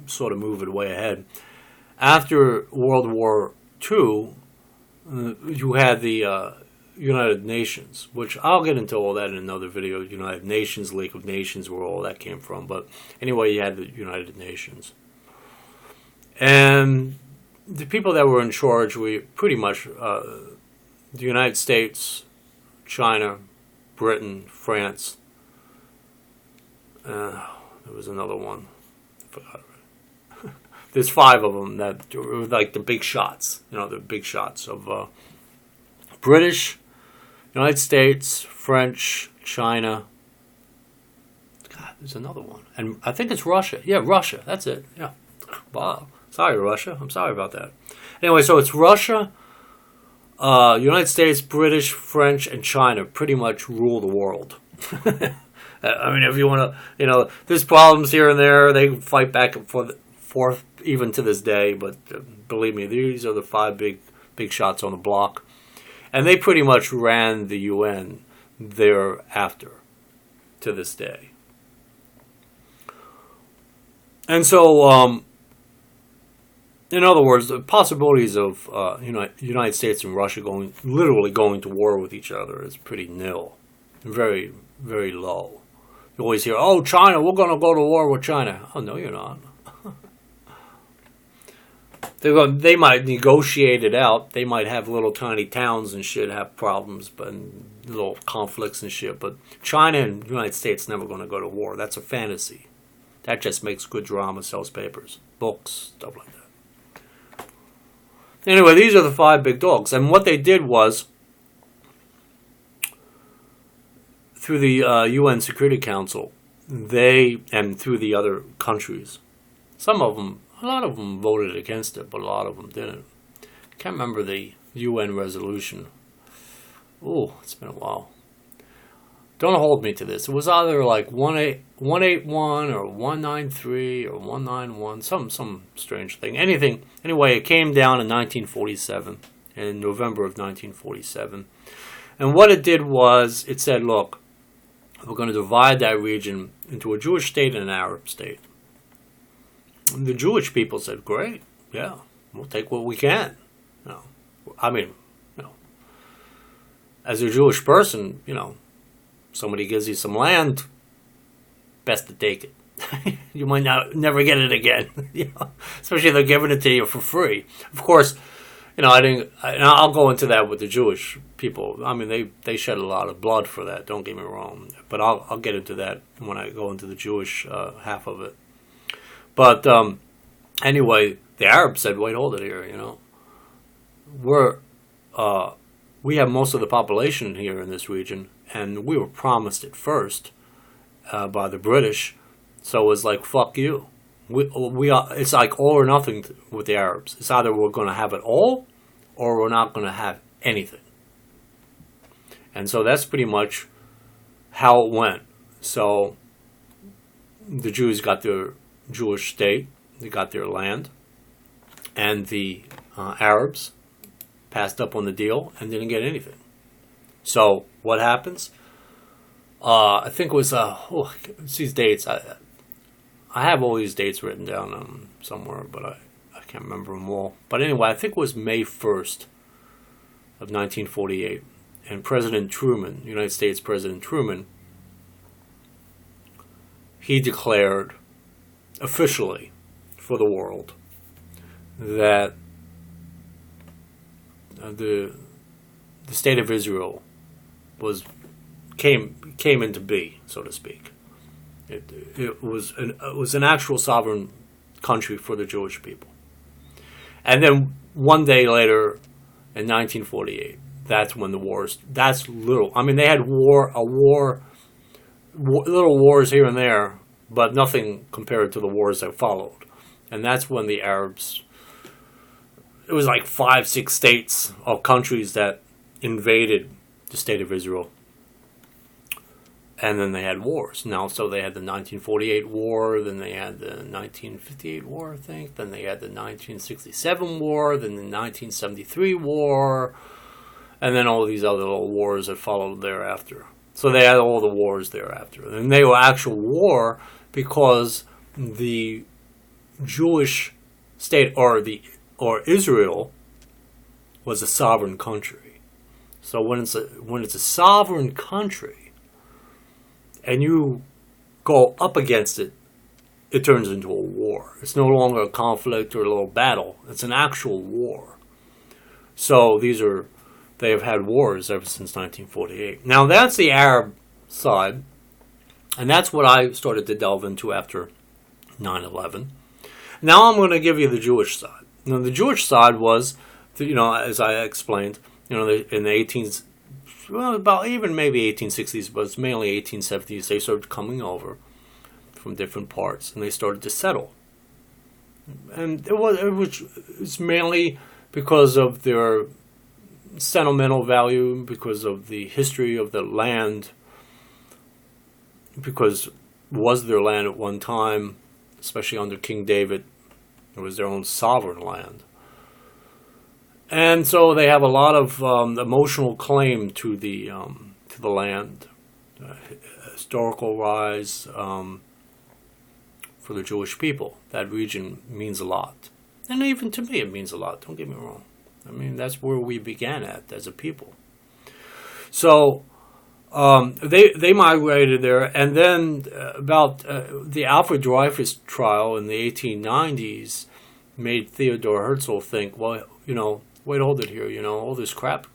sort of moving way ahead. After World War II, you had the United Nations, which I'll get into all that in another video. United Nations, League of Nations, where all that came from. But anyway, you had the United Nations. And the people that were in charge were pretty much the United States, China, Britain, France. There was another one. I forgot. There's 5 of them that were like the big shots. The big shots of British, United States, French, China. God, there's another one. And I think it's Russia. Yeah, Russia. That's it. Yeah. Wow. Sorry, Russia. I'm sorry about that. Anyway, so it's Russia, United States, British, French, and China pretty much rule the world. I mean, if you want to, there's problems here and there. They fight back and forth even to this day. But believe me, these are the 5 big shots on the block. And they pretty much ran the UN thereafter to this day. And so, in other words, the possibilities of United States and Russia literally going to war with each other is pretty nil. Very, very low. You always hear, oh, China, we're going to go to war with China. Oh, no, you're not. They might negotiate it out. They might have little tiny towns and shit have problems, but little conflicts and shit. But China and the United States never going to go to war. That's a fantasy. That just makes good drama, sells papers, books, stuff like that. Anyway, these are the 5 big dogs. And what they did was, through the UN Security Council, and through the other countries, a lot of them voted against it, but a lot of them didn't. I can't remember the UN resolution. Oh, it's been a while. Don't hold me to this. It was either like 181 or 193 or 191, some strange thing. Anyway, it came down in 1947, in November of 1947. And what it did was, it said, look, we're going to divide that region into a Jewish state and an Arab state. And the Jewish people said, great, yeah, we'll take what we can. As a Jewish person, somebody gives you some land, best to take it. You might never get it again. Especially if they're giving it to you for free. Of course, I'll go into that with the Jewish people. I mean, they shed a lot of blood for that. Don't get me wrong, but I'll get into that when I go into the Jewish half of it. But anyway, the Arabs said, "Wait, hold it here. We have most of the population here in this region, and we were promised it first by the British. So it was like, fuck you. It's like all or nothing with the Arabs. It's either we're going to have it all, or we're not going to have anything. And so that's pretty much how it went. So the Jews got their Jewish state, they got their land, and the Arabs passed up on the deal and didn't get anything. So what happens? I think it was it's these dates. I have all these dates written down somewhere, but I can't remember them all. But anyway, I think it was May 1st of 1948, and President Truman, United States President Truman, he declared officially for the world that the state of Israel came into being, so to speak. It was an actual sovereign country for the Jewish people. And then one day later, in 1948, that's when the wars. That's little. I mean, they had little wars here and there, but nothing compared to the wars that followed. And that's when the Arabs. It was like 5-6 states or countries that invaded the state of Israel. And then they had wars. Now, so they had the 1948 war, then they had the 1958 war, I think. Then they had the 1967 war, then the 1973 war, and then all these other little wars that followed thereafter. So they had all the wars thereafter. And they were actual war because the Jewish state or Israel was a sovereign country. So when it's a sovereign country and you go up against it, it turns into a war. It's no longer a conflict or a little battle. It's an actual war. So they have had wars ever since 1948. Now that's the Arab side, and that's what I started to delve into after 9/11. Now I'm going to give you the Jewish side. Now the Jewish side was, as I explained, in the about even maybe 1860s, but it's mainly 1870s, they started coming over from different parts, and they started to settle. And it was mainly because of their sentimental value, because of the history of the land, because it was their land at one time, especially under King David. It was their own sovereign land. And so they have a lot of emotional claim to the land, historical rise for the Jewish people. That region means a lot. And even to me it means a lot, don't get me wrong. I mean, that's where we began at as a people. So they migrated there, and then about the Alfred Dreyfus trial in the 1890s made Theodore Herzl think, well, wait, hold it here, all this crap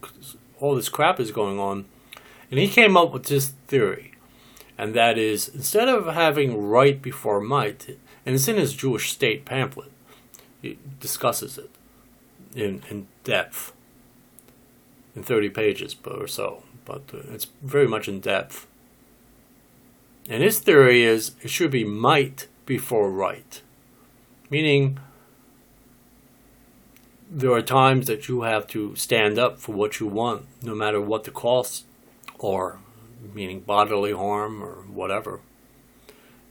is going on. And he came up with this theory, and that is, instead of having right before might, and it's in his Jewish State pamphlet, he discusses it in depth, in 30 pages or so, but it's very much in depth. And his theory is it should be might before right, meaning there are times that you have to stand up for what you want, no matter what the cost, or meaning bodily harm or whatever,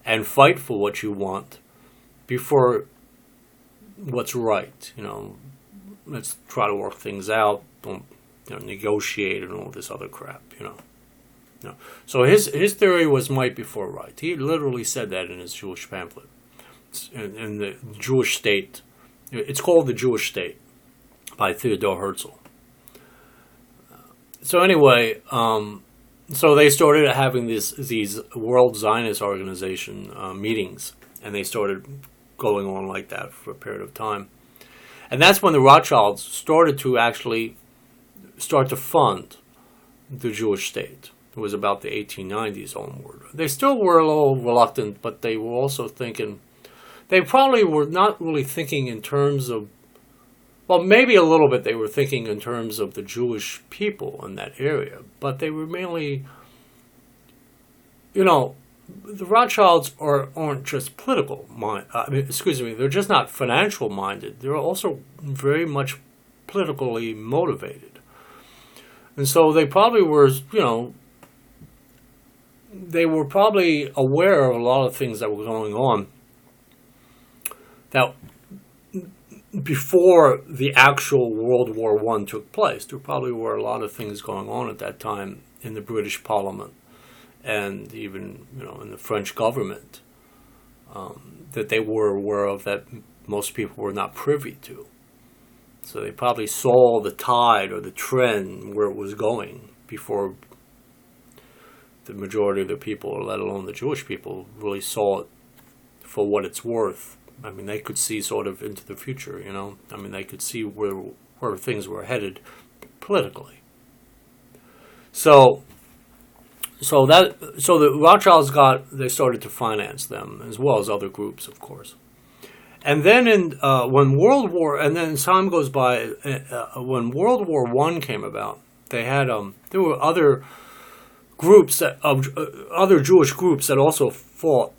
and fight for what you want before what's right. Let's try to work things out. Don't negotiate and all this other crap. So his theory was might before right. He literally said that in his Jewish pamphlet. In the Jewish State, it's called the Jewish State by Theodore Herzl. So anyway, so they started having these World Zionist Organization meetings, and they started going on like that for a period of time. And that's when the Rothschilds started to actually start to fund the Jewish state. It was about the 1890s onward. They still were a little reluctant, but they were also thinking, they probably were not really thinking in terms of, well, maybe a little bit they were thinking in terms of the Jewish people in that area, but they were mainly, the Rothschilds aren't just political they're just not financial minded. They're also very much politically motivated. And so they probably were, they were probably aware of a lot of things that were going on that before the actual World War I took place. There probably were a lot of things going on at that time in the British Parliament, and even in the French government, that they were aware of that most people were not privy to. So they probably saw the tide or the trend where it was going before the majority of the people, let alone the Jewish people, really saw it for what it's worth. I mean, they could see sort of into the future, they could see where things were headed politically. So the Rothschilds they started to finance them, as well as other groups, of course. And then when World War, and then time goes by, when World War I came about, they had there were other groups other Jewish groups that also fought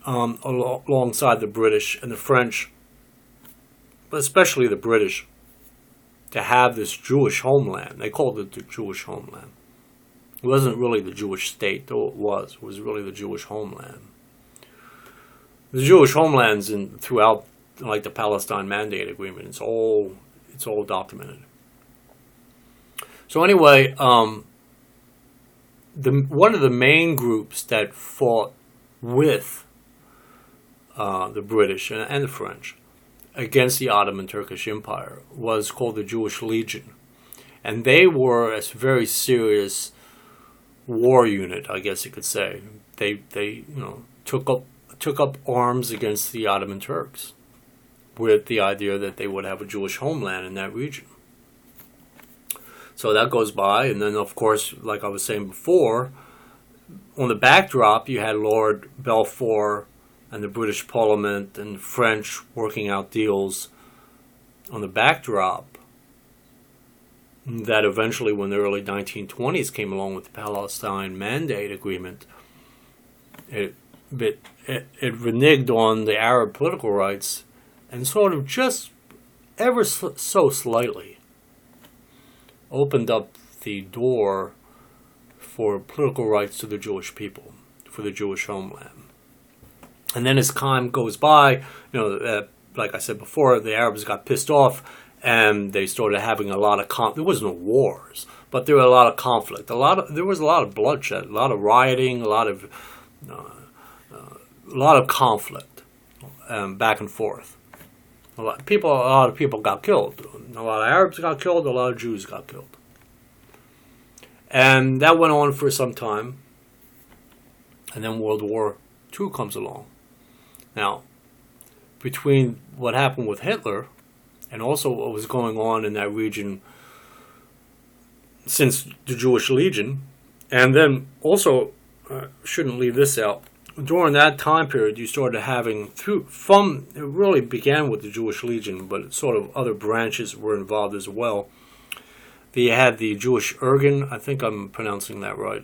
alongside the British and the French, but especially the British, to have this Jewish homeland. They called it the Jewish homeland. It wasn't really the Jewish state, though it was. It was really the Jewish homeland. The Jewish homelands throughout, like the Palestine Mandate Agreement, it's all documented. So anyway, one of the main groups that fought with the British and the French against the Ottoman Turkish Empire was called the Jewish Legion. And they were a very serious war unit, I guess you could say. They took up arms against the Ottoman Turks with the idea that they would have a Jewish homeland in that region. So that goes by, and then of course, like I was saying before, on the backdrop you had Lord Balfour and the British Parliament and the French working out deals on the backdrop that eventually, when the early 1920s came along with the Palestine Mandate Agreement, it reneged on the Arab political rights and sort of just ever so slightly opened up the door for political rights to the Jewish people, for the Jewish homeland. And then as time goes by, like I said before, the Arabs got pissed off and they started having a lot of there was no wars, but there were a lot of conflict. There was a lot of bloodshed, a lot of rioting, a lot of conflict back and forth. A lot of people got killed. A lot of Arabs got killed. A lot of Jews got killed, and that went on for some time. And then World War II comes along. Now, between what happened with Hitler and also what was going on in that region since the Jewish Legion, and then also, shouldn't leave this out, during that time period you started having, it really began with the Jewish Legion, but sort of other branches were involved as well. They had the Jewish Irgun, I think I'm pronouncing that right,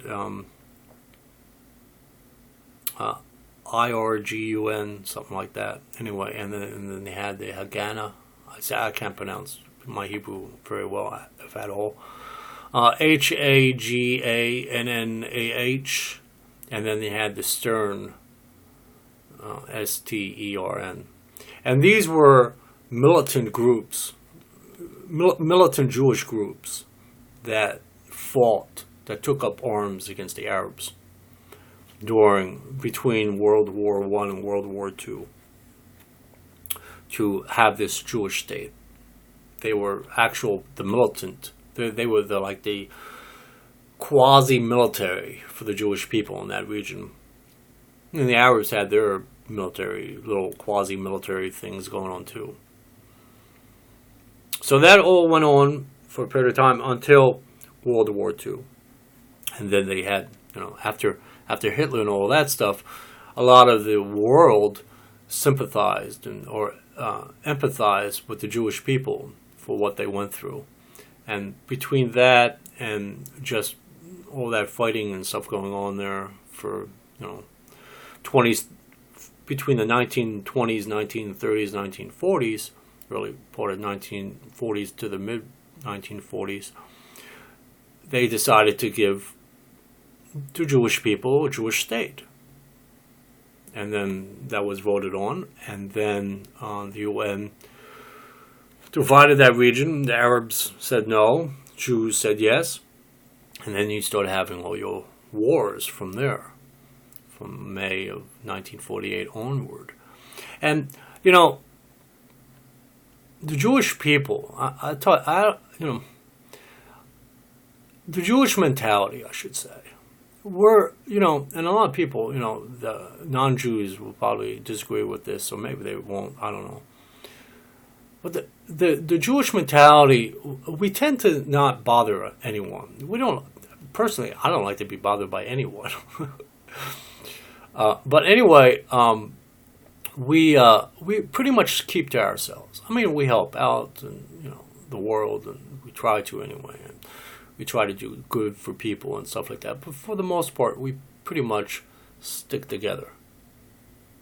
IRGUN, something like that. Anyway, and then they had the Haganah. I can't pronounce my Hebrew very well, if at all. HAGANNAH, and then they had the Stern, STERN. And these were militant groups, militant Jewish groups that took up arms against the Arabs between World War I and World War II to have this Jewish state. They were the militant. They were the quasi-military for the Jewish people in that region. And the Arabs had their little quasi-military things going on too. So that all went on for a period of time until World War II. And then they had, after Hitler and all that stuff, a lot of the world sympathized or empathized with the Jewish people for what they went through. And between that and just all that fighting and stuff going on there for, 20s, between the 1920s, 1930s, 1940s, really part of 1940s to the mid-1940s, they decided to give the Jewish people a Jewish state. And then that was voted on, and then the UN divided that region. The Arabs said no, Jews said yes, and then you started having all your wars from there, from May of 1948 onward. And, the Jewish people, the Jewish mentality, I should say, were, and a lot of people, the non-Jews will probably disagree with this, or maybe they won't, I don't know. But the Jewish mentality, we tend to not bother anyone. Personally, I don't like to be bothered by anyone. But anyway, we pretty much keep to ourselves. I mean, we help out, and the world, and we try to anyway. And we try to do good for people and stuff like that. But for the most part, we pretty much stick together.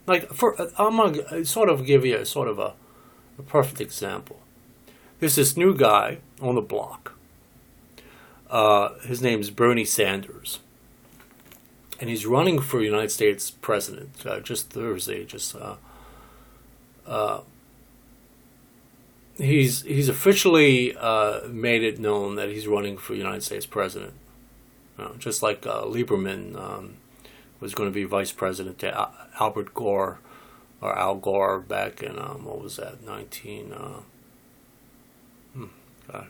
I'm gonna sort of give you a perfect example. There's this new guy on the block. His name is Bernie Sanders. And he's running for United States president just Thursday. He's officially made it known that he's running for United States president. Just like Lieberman was going to be vice president to Albert Gore or Al Gore back in what was that 19? God,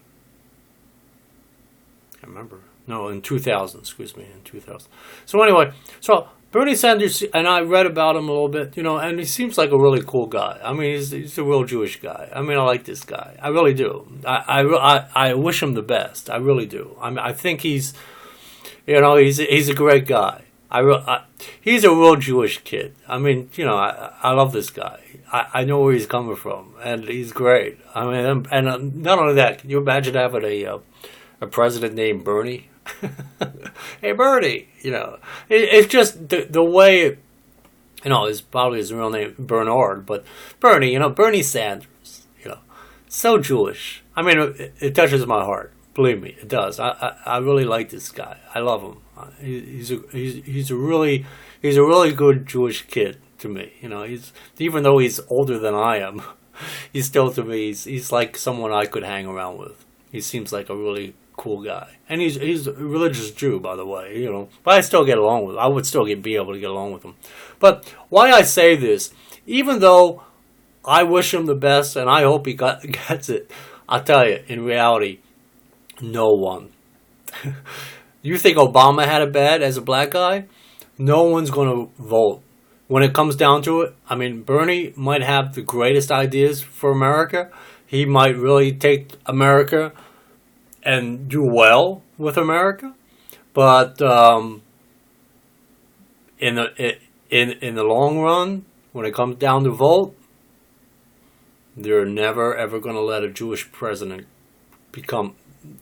can't remember. No, in 2000. Excuse me, in 2000. So anyway, so Bernie Sanders, and I read about him a little bit, and he seems like a really cool guy. I mean, he's a real Jewish guy. I mean, I like this guy. I really do. I wish him the best. I really do. I mean, I think he's a great guy. He's a real Jewish kid. I mean, I love this guy. I know where he's coming from, and he's great. I mean, and not only that, can you imagine having a president named Bernie? Hey, Bernie, it's just the way, is probably his real name, Bernard, but Bernie, Bernie Sanders, so Jewish. I mean, it touches my heart. Believe me, it does. I really like this guy. I love him. He's a really good Jewish kid to me. Even though he's older than I am, he's still to me. He's like someone I could hang around with. He seems like a really cool guy, and he's a religious Jew, by the way. But I still get along with him. I would still be able to get along with him. But why I say this, even though I wish him the best and I hope he gets it, I'll tell you, in reality, no one. You think Obama had it bad as a black guy? No one's going to vote. When it comes down to it, I mean, Bernie might have the greatest ideas for America. He might really take America and do well with America, but in the long run, when it comes down to vote, they're never ever going to let a Jewish president become.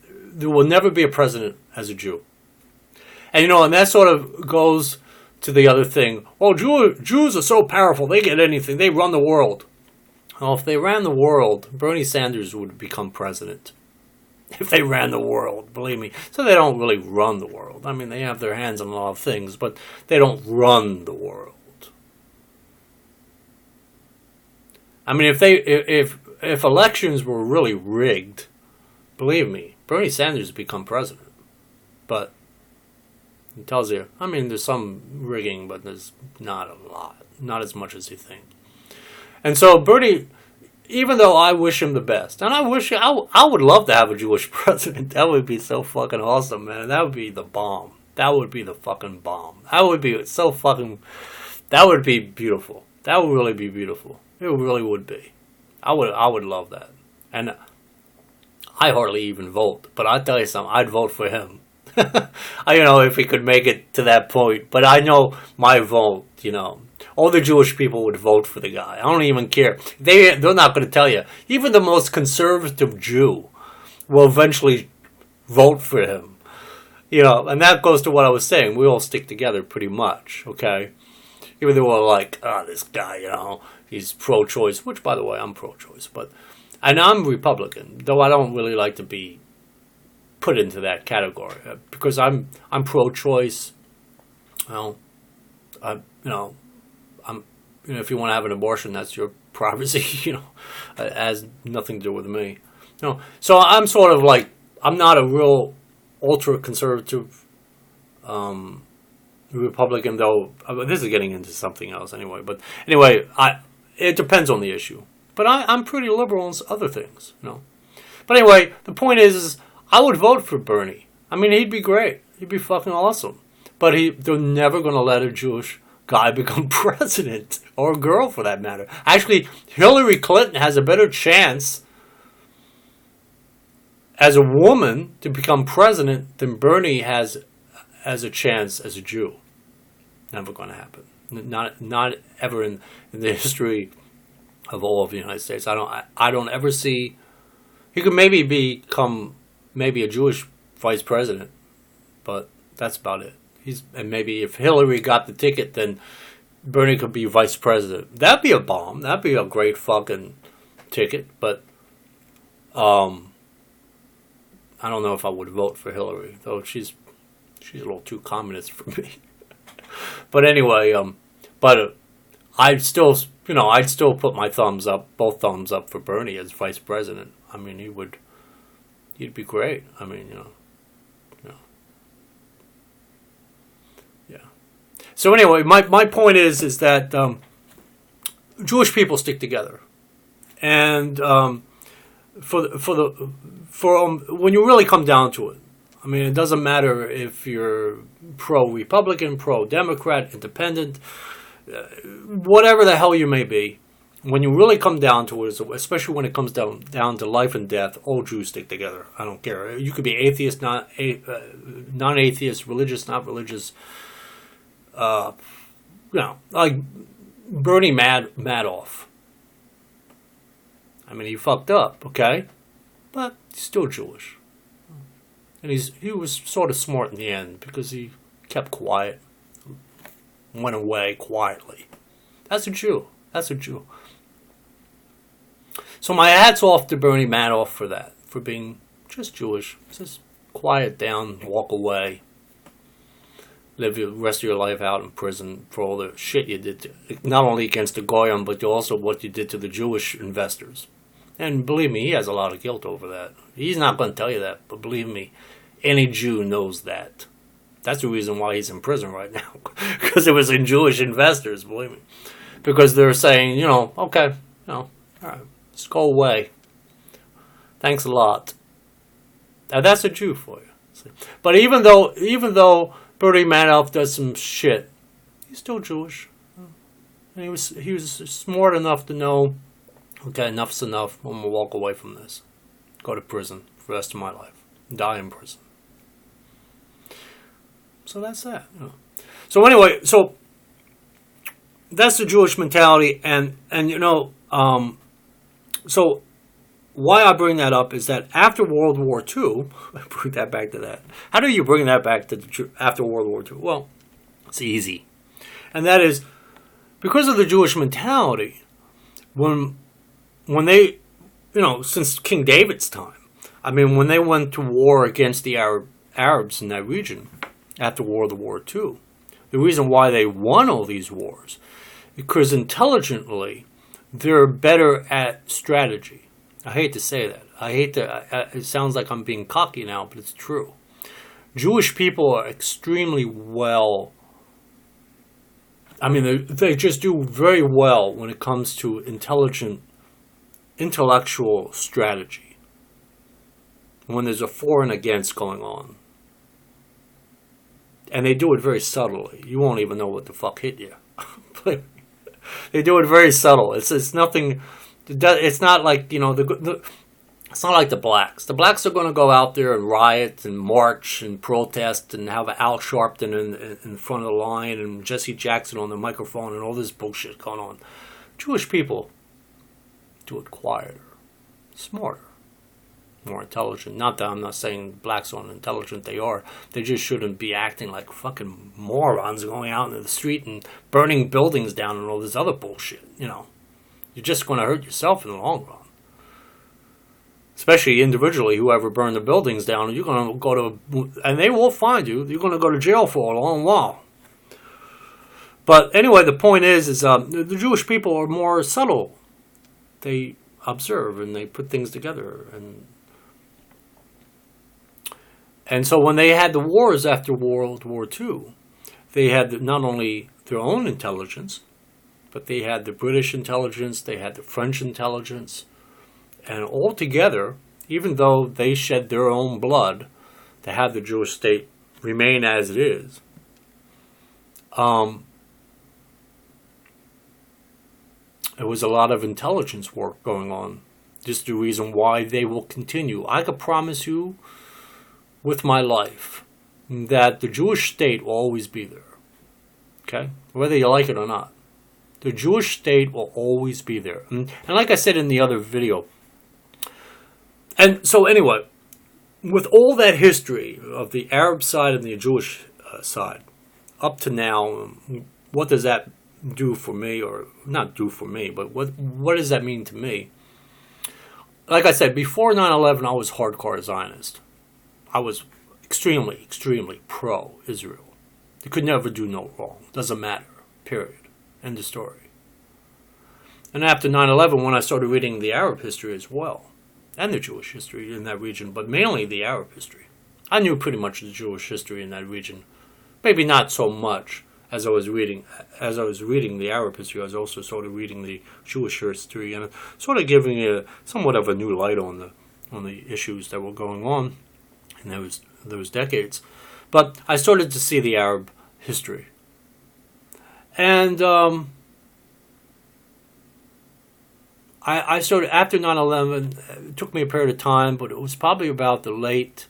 There will never be a president as a Jew, and that sort of goes to the other thing. Oh, Jews are so powerful; they get anything. They run the world. Well, if they ran the world, Bernie Sanders would become president. If they ran the world, believe me. So they don't really run the world. I mean, they have their hands on a lot of things, but they don't run the world. I mean, if elections were really rigged, believe me, Bernie Sanders would become president. But it tells you, I mean, there's some rigging, but there's not a lot. Not as much as you think. And so Bernie, even though I wish him the best, and I would love to have a Jewish president. That would be so fucking awesome, man. That would be the bomb. That would be the fucking bomb. That would be so fucking, that would be beautiful. That would really be beautiful. It really would be. I would love that. And I hardly even vote, but I'll tell you something, I'd vote for him. If he could make it to that point. But I know my vote, all the Jewish people would vote for the guy. I don't even care. They're not going to tell you. Even the most conservative Jew will eventually vote for him. And that goes to what I was saying. We all stick together pretty much, okay? Even though we're like, this guy, he's pro-choice, which, by the way, I'm pro-choice. And I'm Republican, though I don't really like to be put into that category because I'm pro-choice. If you want to have an abortion, that's your privacy. It has nothing to do with me. So I'm sort of like, I'm not a real ultra-conservative Republican, though. This is getting into something else anyway. But anyway, it depends on the issue. But I'm pretty liberal on other things. But anyway, the point is I would vote for Bernie. I mean, he'd be great. He'd be fucking awesome. But they're never going to let a Jewish guy become president, or a girl for that matter. Actually, Hillary Clinton has a better chance as a woman to become president than Bernie has as a chance as a Jew. Never going to happen. Not ever in the history of all of the United States. I don't ever see. He could maybe become a Jewish vice president, but that's about it. And maybe if Hillary got the ticket, then Bernie could be vice president. That'd be a bomb. That'd be a great fucking ticket. But I don't know if I would vote for Hillary, though she's a little too communist for me. But anyway, I'd still put my both thumbs up for Bernie as vice president. I mean, he'd be great. I mean, So anyway, my point is that Jewish people stick together, and when you really come down to it, I mean, it doesn't matter if you're pro-Republican, pro-Democrat, independent, whatever the hell you may be. When you really come down to it, especially when it comes down to life and death, all Jews stick together. I don't care. You could be atheist, non-atheist, religious, not religious. Like Bernie Madoff. I mean, he fucked up, okay? But he's still Jewish. And he was sort of smart in the end because he kept quiet. Went away quietly. That's a Jew. That's a Jew. So my hat's off to Bernie Madoff for that. For being just Jewish. Just quiet down, walk away. Live the rest of your life out in prison for all the shit you did. Not only against the Goyim, but also what you did to the Jewish investors. And believe me, he has a lot of guilt over that. He's not going to tell you that, but believe me, any Jew knows that. That's the reason why he's in prison right now. Because it was in Jewish investors, believe me. Because they're saying, okay, all right, just go away. Thanks a lot. Now that's a Jew for you. But even though Bernie Madoff does some shit, he's still Jewish. And he was smart enough to know, okay, enough's enough. I'm going to walk away from this. Go to prison for the rest of my life. Die in prison. So that's that. So anyway, that's the Jewish mentality, and so why I bring that up is that after World War II, I bring that back to that. How do you bring that back to after World War II? Well, it's easy, and that is because of the Jewish mentality. When they, since King David's time, I mean, when they went to war against the Arabs in that region after World War II, the reason why they won all these wars, because intelligently, they're better at strategy. I hate to say that. It sounds like I'm being cocky now, but it's true. Jewish people are extremely well, I mean, they just do very well when it comes to intellectual strategy. When there's a for and against going on. And they do it very subtly. You won't even know what the fuck hit you. They do it very subtle. It's nothing. It's not like it's not like the blacks. The blacks are going to go out there and riot and march and protest and have Al Sharpton in front of the line and Jesse Jackson on the microphone and all this bullshit going on. Jewish people do it quieter, smarter, more intelligent. Not that I'm not saying blacks aren't intelligent, they are. They just shouldn't be acting like fucking morons going out into the street and burning buildings down and all this other bullshit, You're just going to hurt yourself in the long run. Especially individually, whoever burned the buildings down, you're going to go to, and they will find you, you're going to go to jail for a long while. But anyway, the point is the Jewish people are more subtle. They observe and they put things together, and so when they had the wars after World War II, they had not only their own intelligence, but they had the British intelligence, they had the French intelligence, and all together, even though they shed their own blood to have the Jewish state remain as it is, there was a lot of intelligence work going on. Just the reason why they will continue. I could promise you with my life that the Jewish state will always be there. Okay? Whether you like it or not. The Jewish state will always be there. And like I said in the other video, and so anyway, with all that history of the Arab side and the Jewish side, up to now, what does that do for me, or not do for me, but what does that mean to me? Like I said, before 9/11, I was hardcore Zionist. I was extremely, extremely pro-Israel. They could never do no wrong. Doesn't matter. Period. End of story. And after 9/11, when I started reading the Arab history as well, and the Jewish history in that region, but mainly the Arab history, I knew pretty much the Jewish history in that region. Maybe not so much as I was reading the Arab history, I was also sort of reading the Jewish history, and sort of giving it somewhat of a new light on the issues that were going on in those decades. But I started to see the Arab history, and I started after 9/11. It took me a period of time, but it was probably about the late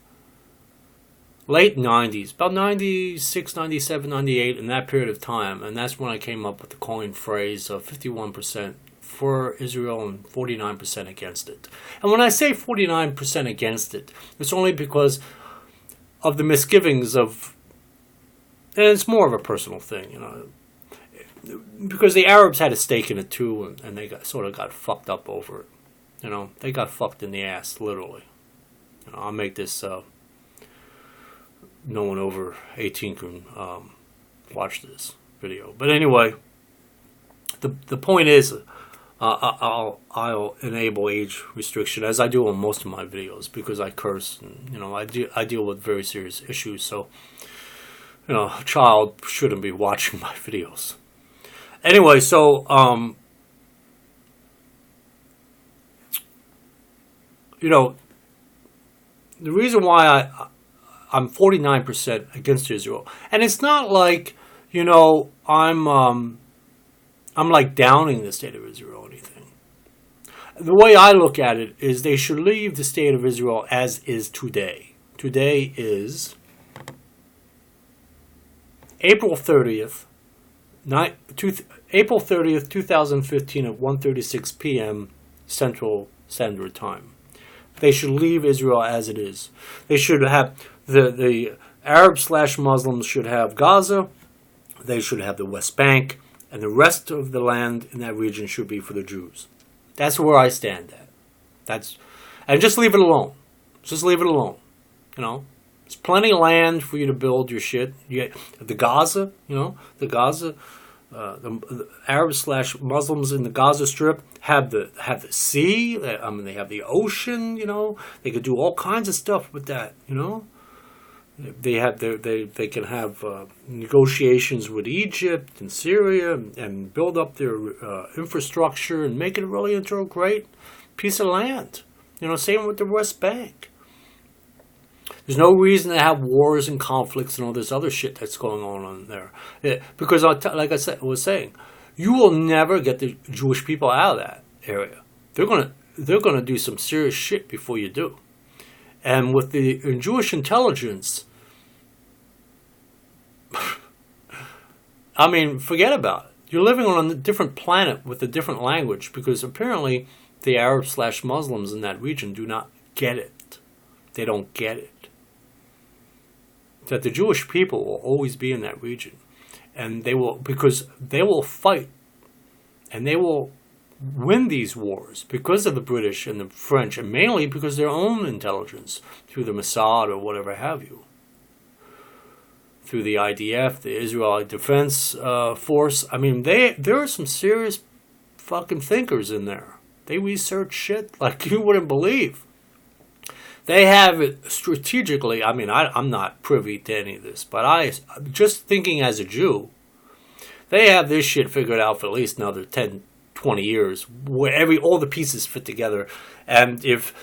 90s, about 96, 97, 98, in that period of time. And that's when I came up with the coined phrase of 51% for Israel and 49% against it. And when I say 49% against it, it's only because of the misgivings of, and it's more of a personal thing, you know, because the Arabs had a stake in it too, and they sort of got fucked up over it. You know, they got fucked in the ass, literally. You know, I'll make this... no one over 18 can watch this video. But anyway, the point is, I'll enable age restriction, as I do on most of my videos, because I curse, and you know, I deal with very serious issues. So, you know, a child shouldn't be watching my videos. Anyway, so you know, the reason why I'm 49% against Israel, and it's not like, you know, I'm like downing the state of Israel or anything. The way I look at it is they should leave the state of Israel as is today. Today is April 30th, 2015 at 1:36 p.m. Central Standard Time. They should leave Israel as it is. They should have the Arab/Muslims should have Gaza. They should have the West Bank, and the rest of the land in that region should be for the Jews. That's where I stand at. And just leave it alone. Just leave it alone. You know, there's plenty of land for you to build your shit. You get the Gaza. You know, the Gaza. The Arab/Muslims in the Gaza Strip have the sea. I mean, they have the ocean. You know, they could do all kinds of stuff with that. You know, they can have negotiations with Egypt and Syria and build up their infrastructure and make it really into a great piece of land. You know, same with the West Bank. There's no reason to have wars and conflicts and all this other shit that's going on there. Because, like I was saying, you will never get the Jewish people out of that area. They're gonna do some serious shit before you do. And with the Jewish intelligence, I mean, forget about it. You're living on a different planet with a different language, because apparently the Arab/Muslims in that region do not get it. They don't get it. That the Jewish people will always be in that region, and because they will fight, and they will win these wars because of the British and the French, and mainly because of their own intelligence through the Mossad or whatever have you, through the IDF, the Israeli Defense Force. I mean, there are some serious fucking thinkers in there. They research shit like you wouldn't believe. They have it strategically. I mean, I'm not privy to any of this, but just thinking as a Jew, they have this shit figured out for at least another 10, 20 years, where all the pieces fit together. And if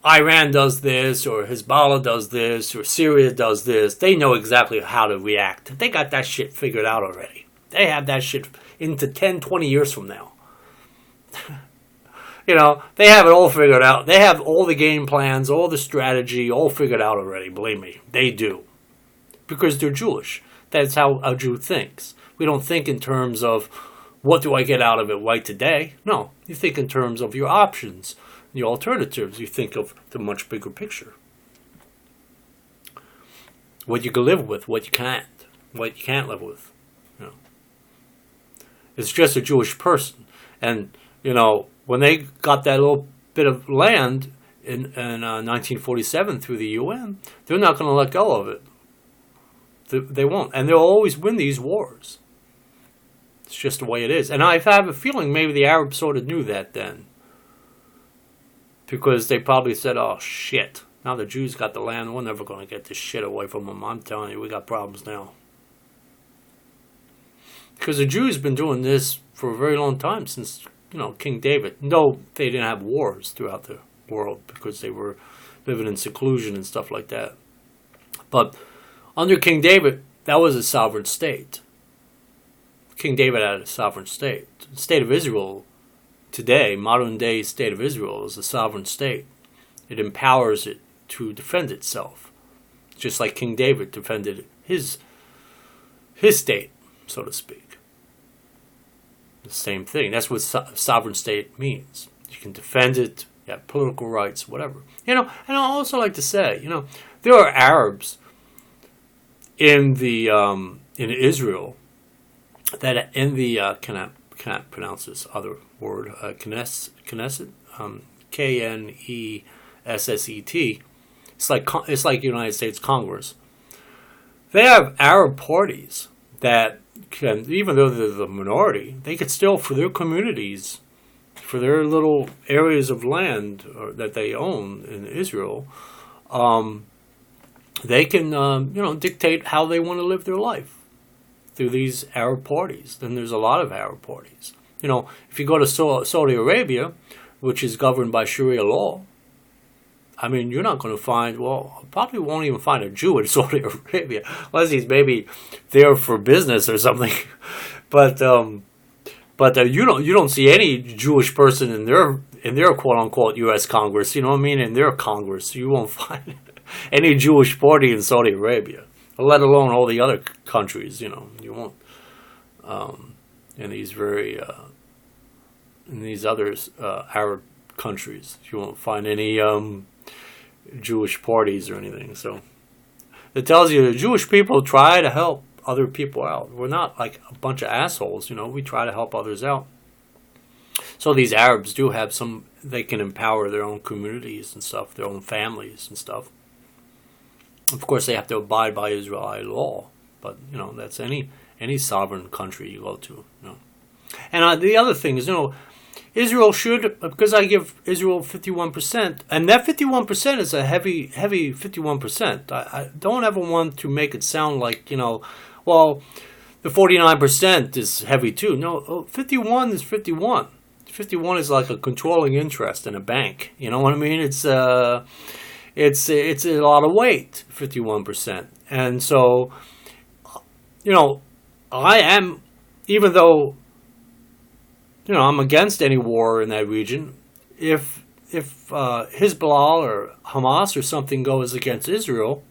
Iran does this, or Hezbollah does this, or Syria does this, they know exactly how to react. They got that shit figured out already. They have that shit into 10, 20 years from now. You know, they have it all figured out. They have all the game plans, all the strategy, all figured out already. Believe me, they do. Because they're Jewish. That's how a Jew thinks. We don't think in terms of, what do I get out of it right today? No, you think in terms of your options, the alternatives. You think of the much bigger picture. What you can live with, what you can't live with. You know. It's just a Jewish person. And, you know, when they got that little bit of land in 1947 through the UN, they're not going to let go of it. They won't. And they'll always win these wars. It's just the way it is. And I have a feeling maybe the Arabs sort of knew that then. Because they probably said, oh, shit. Now the Jews got the land. We're never going to get this shit away from them. I'm telling you, we got problems now. Because the Jews have been doing this for a very long time, since, King David. No, they didn't have wars throughout the world because they were living in seclusion and stuff like that. But under King David, that was a sovereign state. King David had a sovereign state. The state of Israel today, modern day state of Israel, is a sovereign state. It empowers it to defend itself, just like King David defended his state, so to speak. The same thing. That's what sovereign state means. You can defend it. You have political rights, whatever. And I also like to say, there are Arabs in Israel that in the cannot pronounce this other word, Knesset, Knesset. It's like United States Congress. They have Arab parties that can, even though they're the minority, they could still, for their communities, for their little areas of land that they own in Israel, they can dictate how they want to live their life through these Arab parties. Then there's a lot of Arab parties. If you go to Saudi Arabia, which is governed by Sharia law, I mean, you're not going to find, probably won't even find a Jew in Saudi Arabia, unless he's maybe there for business or something. But you don't see any Jewish person in their quote unquote U.S. Congress. You know what I mean? In their Congress, you won't find any Jewish party in Saudi Arabia, let alone all the other countries. You won't. In these other Arab countries, you won't find any Jewish parties or anything. So it tells you the Jewish people try to help other people out. We're not like a bunch of assholes, we try to help others out. So these Arabs do have they can empower their own communities and stuff, their own families and stuff. Of course, they have to abide by Israeli law, but that's any sovereign country you go to. And the other thing is, Israel should, because I give Israel 51%, and that 51% is a heavy 51%. I don't ever want to make it sound like, the 49% is heavy too. No, 51 is 51. 51 is like a controlling interest in a bank. You know what I mean? It's a lot of weight, 51%. And so, I am, even though I'm against any war in that region, if Hezbollah or Hamas or something goes against Israel,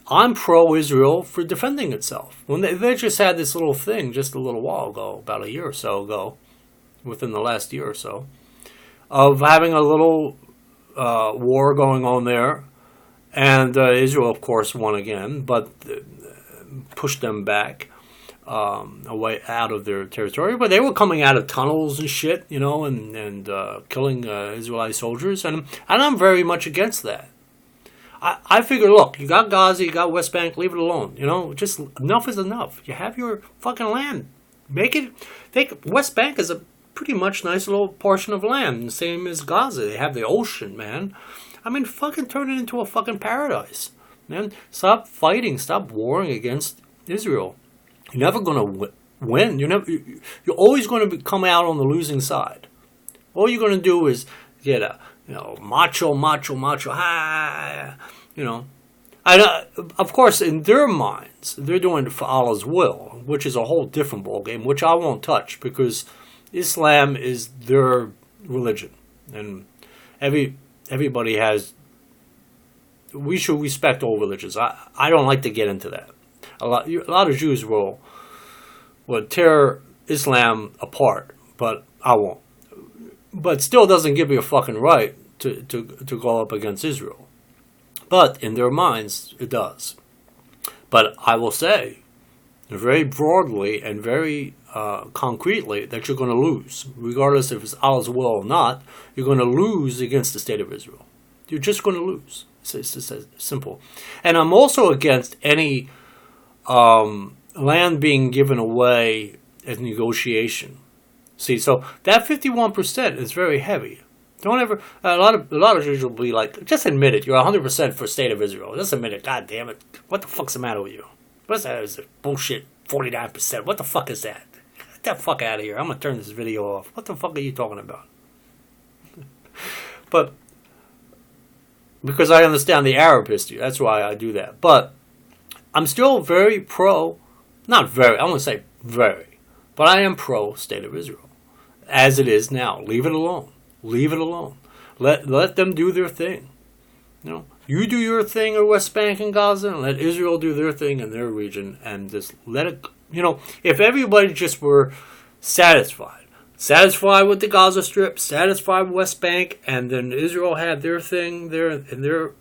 I'm pro-Israel for defending itself. When they just had this little thing just a little while ago, about a year or so ago, within the last year or so, of having a little war going on there, and Israel, of course, won again, but pushed them back away out of their territory. But they were coming out of tunnels and shit, and killing Israeli soldiers, and I'm very much against that. I figure, look, you got Gaza, you got West Bank, leave it alone. Just enough is enough. You have your fucking land. West Bank is a pretty much nice little portion of land, the same as Gaza. They have the ocean, man. I mean, fucking turn it into a fucking paradise, man. Stop fighting, stop warring against Israel. You're never going to win. You're always going to come out on the losing side. All you're going to do is get a macho, ha, of course, in their minds, they're doing it for Allah's will, which is a whole different ballgame, which I won't touch, because Islam is their religion, and everybody has. We should respect all religions. I don't like to get into that. A lot of Jews will tear Islam apart, but I won't. But still doesn't give you a fucking right to go up against Israel. But in their minds, it does. But I will say, very broadly and very concretely, that you're going to lose. Regardless if it's Allah's will or not, you're going to lose against the state of Israel. You're just going to lose. It's just simple. And I'm also against any land being given away as negotiation. See, so that 51% is very heavy. Don't ever. A lot of Jews will be like, just admit it. You're 100% for state of Israel. Just admit it. God damn it. What the fuck's the matter with you? What's that? Is it bullshit 49%. What the fuck is that? Get that fuck out of here. I'm going to turn this video off. What the fuck are you talking about? But because I understand the Arab history, that's why I do that. But I'm still very pro, not very, I won't say very, but I am pro State of Israel as it is now. Leave it alone. Leave it alone. Let them do their thing. You know, you do your thing in West Bank and Gaza, and let Israel do their thing in their region, and just let it. You know, if everybody just were satisfied with the Gaza Strip, satisfied with West Bank, and then Israel had their thing there in their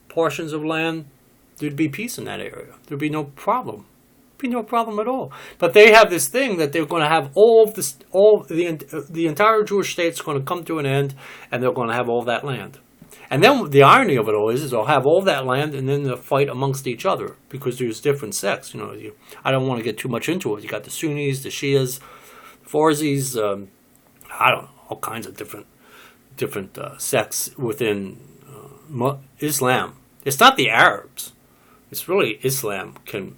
portions of land, there'd be peace in that area. There'd be no problem. There'd be no problem at all. But they have this thing that they're going to have the entire Jewish state's going to come to an end, and they're going to have all that land. And then the irony of it all is they'll have all that land, and then they'll fight amongst each other because there's different sects. You know, I don't want to get too much into it. You got the Sunnis, the Shias, Farzis, I don't know, all kinds of different sects within Islam. It's not the Arabs. It's really Islam can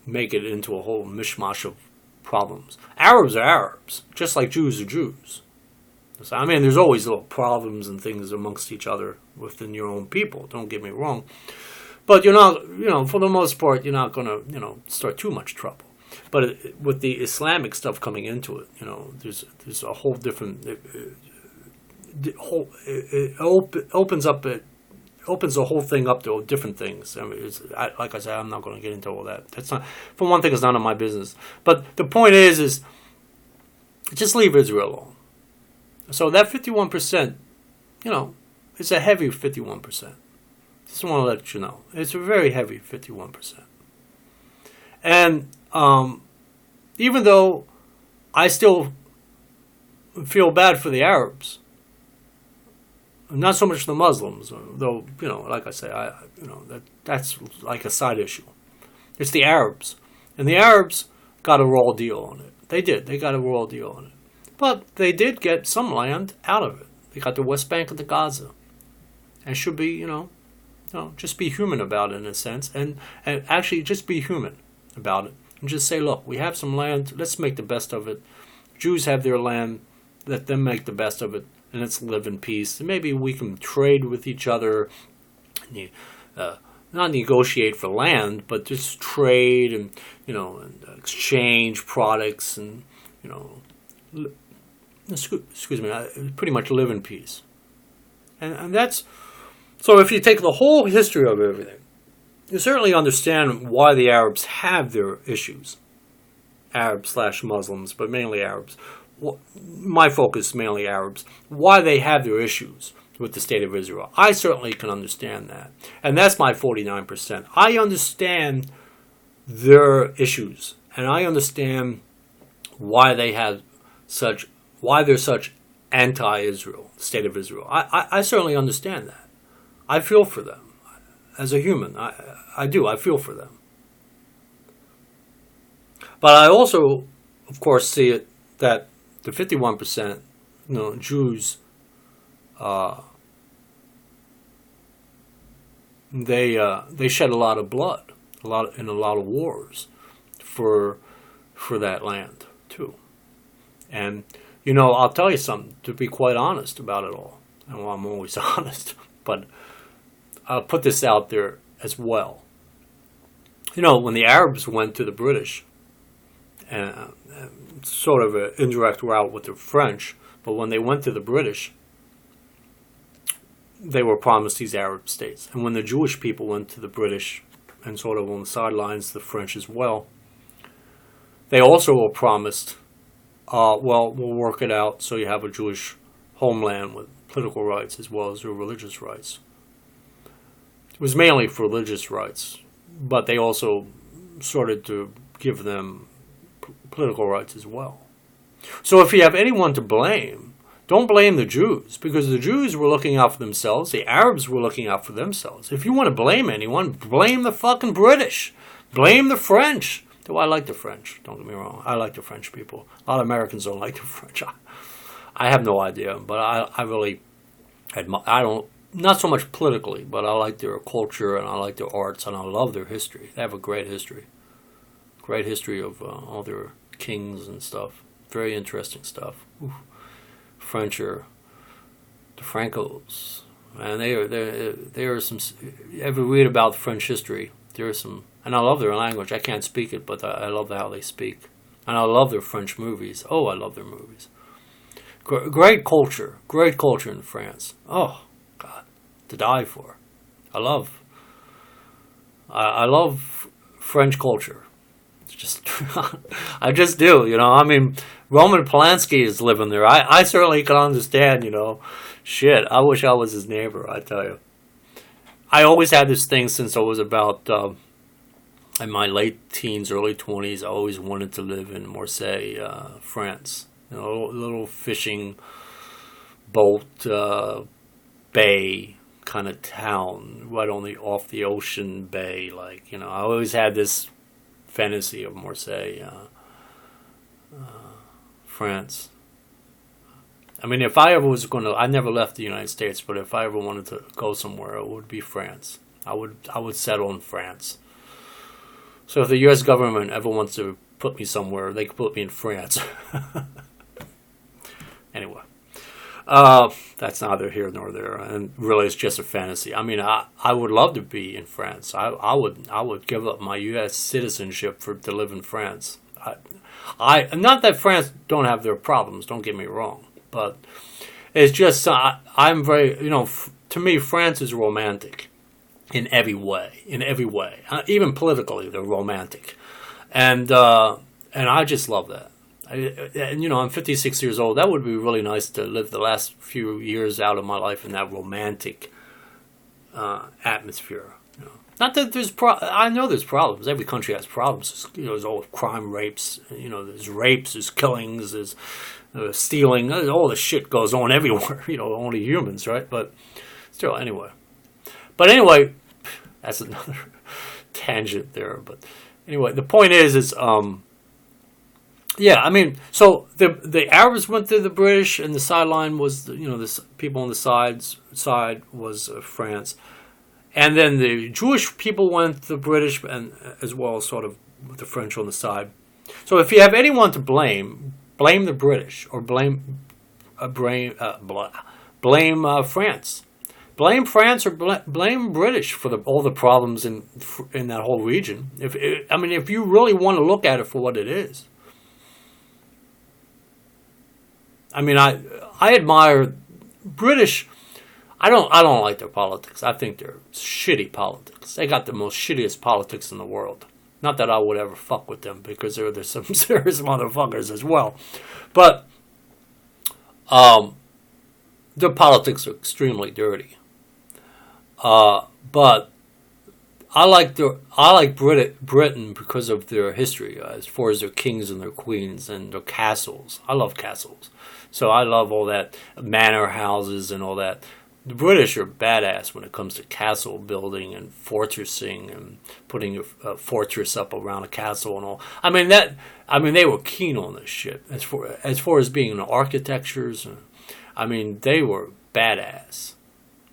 make it into a whole mishmash of problems. Arabs are Arabs, just like Jews are Jews. So, I mean, there's always little problems and things amongst each other within your own people. Don't get me wrong. But you're not, you know, for the most part, you're not going to, you know, start too much trouble. But with the Islamic stuff coming into it, you know, there's a whole different, it opens the whole thing up to different things. I mean, like I said, I'm not going to get into all that. That's not, for one thing, it's none of my business. But the point is just leave Israel alone. So that 51%, you know, it's a heavy 51%. Just want to let you know. It's a very heavy 51%. And even though I still feel bad for the Arabs, not so much the Muslims, though, you know, like I say, that's like a side issue. It's the Arabs. And the Arabs got a raw deal on it. They did. They got a raw deal on it. But they did get some land out of it. They got the West Bank and the Gaza. And should be, you know, just be human about it in a sense. And actually just be human about it. And just say, look, we have some land. Let's make the best of it. Jews have their land. Let them make the best of it. And let's live in peace. And maybe we can trade with each other. Not negotiate for land, but just trade and, you know, and exchange products and, you know, excuse me, pretty much live in peace. And that's, so if you take the whole history of everything, you certainly understand why the Arabs have their issues. Arabs/Muslims, but mainly Arabs. My focus is mainly Arabs. Why they have their issues with the State of Israel. I certainly can understand that. And that's my 49%. I understand their issues. And I understand why they're such anti-Israel, the State of Israel. I certainly understand that. I feel for them. As a human, I do. I feel for them. But I also, of course, see it that the 51%, you know, Jews, they shed a lot of blood, in a lot of wars for that land too. And you know, I'll tell you something, to be quite honest about it all. And well, I'm always honest, but I'll put this out there as well. You know, when the Arabs went to the British, and sort of an indirect route with the French, but when they went to the British, they were promised these Arab states. And when the Jewish people went to the British, and sort of on the sidelines, the French as well, they also were promised, well, we'll work it out so you have a Jewish homeland with political rights as well as your religious rights. It was mainly for religious rights, but they also started to give them political rights as well. So if you have anyone to blame, don't blame the Jews, because the Jews were looking out for themselves, the Arabs were looking out for themselves. If you want to blame anyone, blame the fucking British. Blame the French. Though I like the French, don't get me wrong. I like the French people. A lot of Americans don't like the French. I have no idea, but I really admire, I don't, not so much politically, but I like their culture and I like their arts and I love their history. They have a great history. Great history of all their kings and stuff. Very interesting stuff. Ooh. French are the Francos, and they are some. Ever read about French history? There are some, and I love their language. I can't speak it, but I love how they speak, and I love their French movies. Oh, I love their movies. Great culture in France. Oh God, to die for. I love French culture. It's just, I just do, you know. I mean, Roman Polanski is living there. I certainly can understand, you know. Shit, I wish I was his neighbor, I tell you. I always had this thing since I was about, in my late teens, early 20s, I always wanted to live in Marseille, France. You know, a little fishing boat, bay kind of town, right on off the ocean bay. Like, you know, I always had this fantasy of Marseille, France. I mean, if I ever was going to, I never left the United States, but if I ever wanted to go somewhere, it would be France. I would settle in France. So if the U.S. government ever wants to put me somewhere, they could put me in France. Anyway, that's neither here nor there, and really it's just a fantasy. I mean, I would love to be in France. I would give up my U.S. citizenship to live in France. I not that France don't have their problems. Don't get me wrong, but it's just I'm very, you know, to me France is romantic in every way. Even politically, they're romantic, and I just love that. And you know, I'm 56 years old. That would be really nice to live the last few years out of my life in that romantic atmosphere. You know, not that there's I know there's problems. Every country has problems. You know, there's all crime, rapes. You know, there's rapes, there's killings, there's stealing. All the shit goes on everywhere. You know, only humans, right? But still, anyway. But anyway, that's another tangent there. But anyway, the point is. Yeah, I mean, so the Arabs went to the British, and the sideline was, you know, the people on the side was France, and then the Jewish people went to the British, and as well as sort of the French on the side. So if you have anyone to blame the British or blame France. Blame France or blame British for all the problems in that whole region. If you really want to look at it for what it is. I mean, I admire British. I don't like their politics. I think they're shitty politics. They got the most shittiest politics in the world. Not that I would ever fuck with them, because there's some serious motherfuckers as well. But their politics are extremely dirty. But I like Britain because of their history, as far as their kings and their queens and their castles. I love castles. So I love all that manor houses and all that. The British are badass when it comes to castle building and fortressing and putting a fortress up around a castle and all. I mean they were keen on this shit as far as being in the architectures. I mean, they were badass.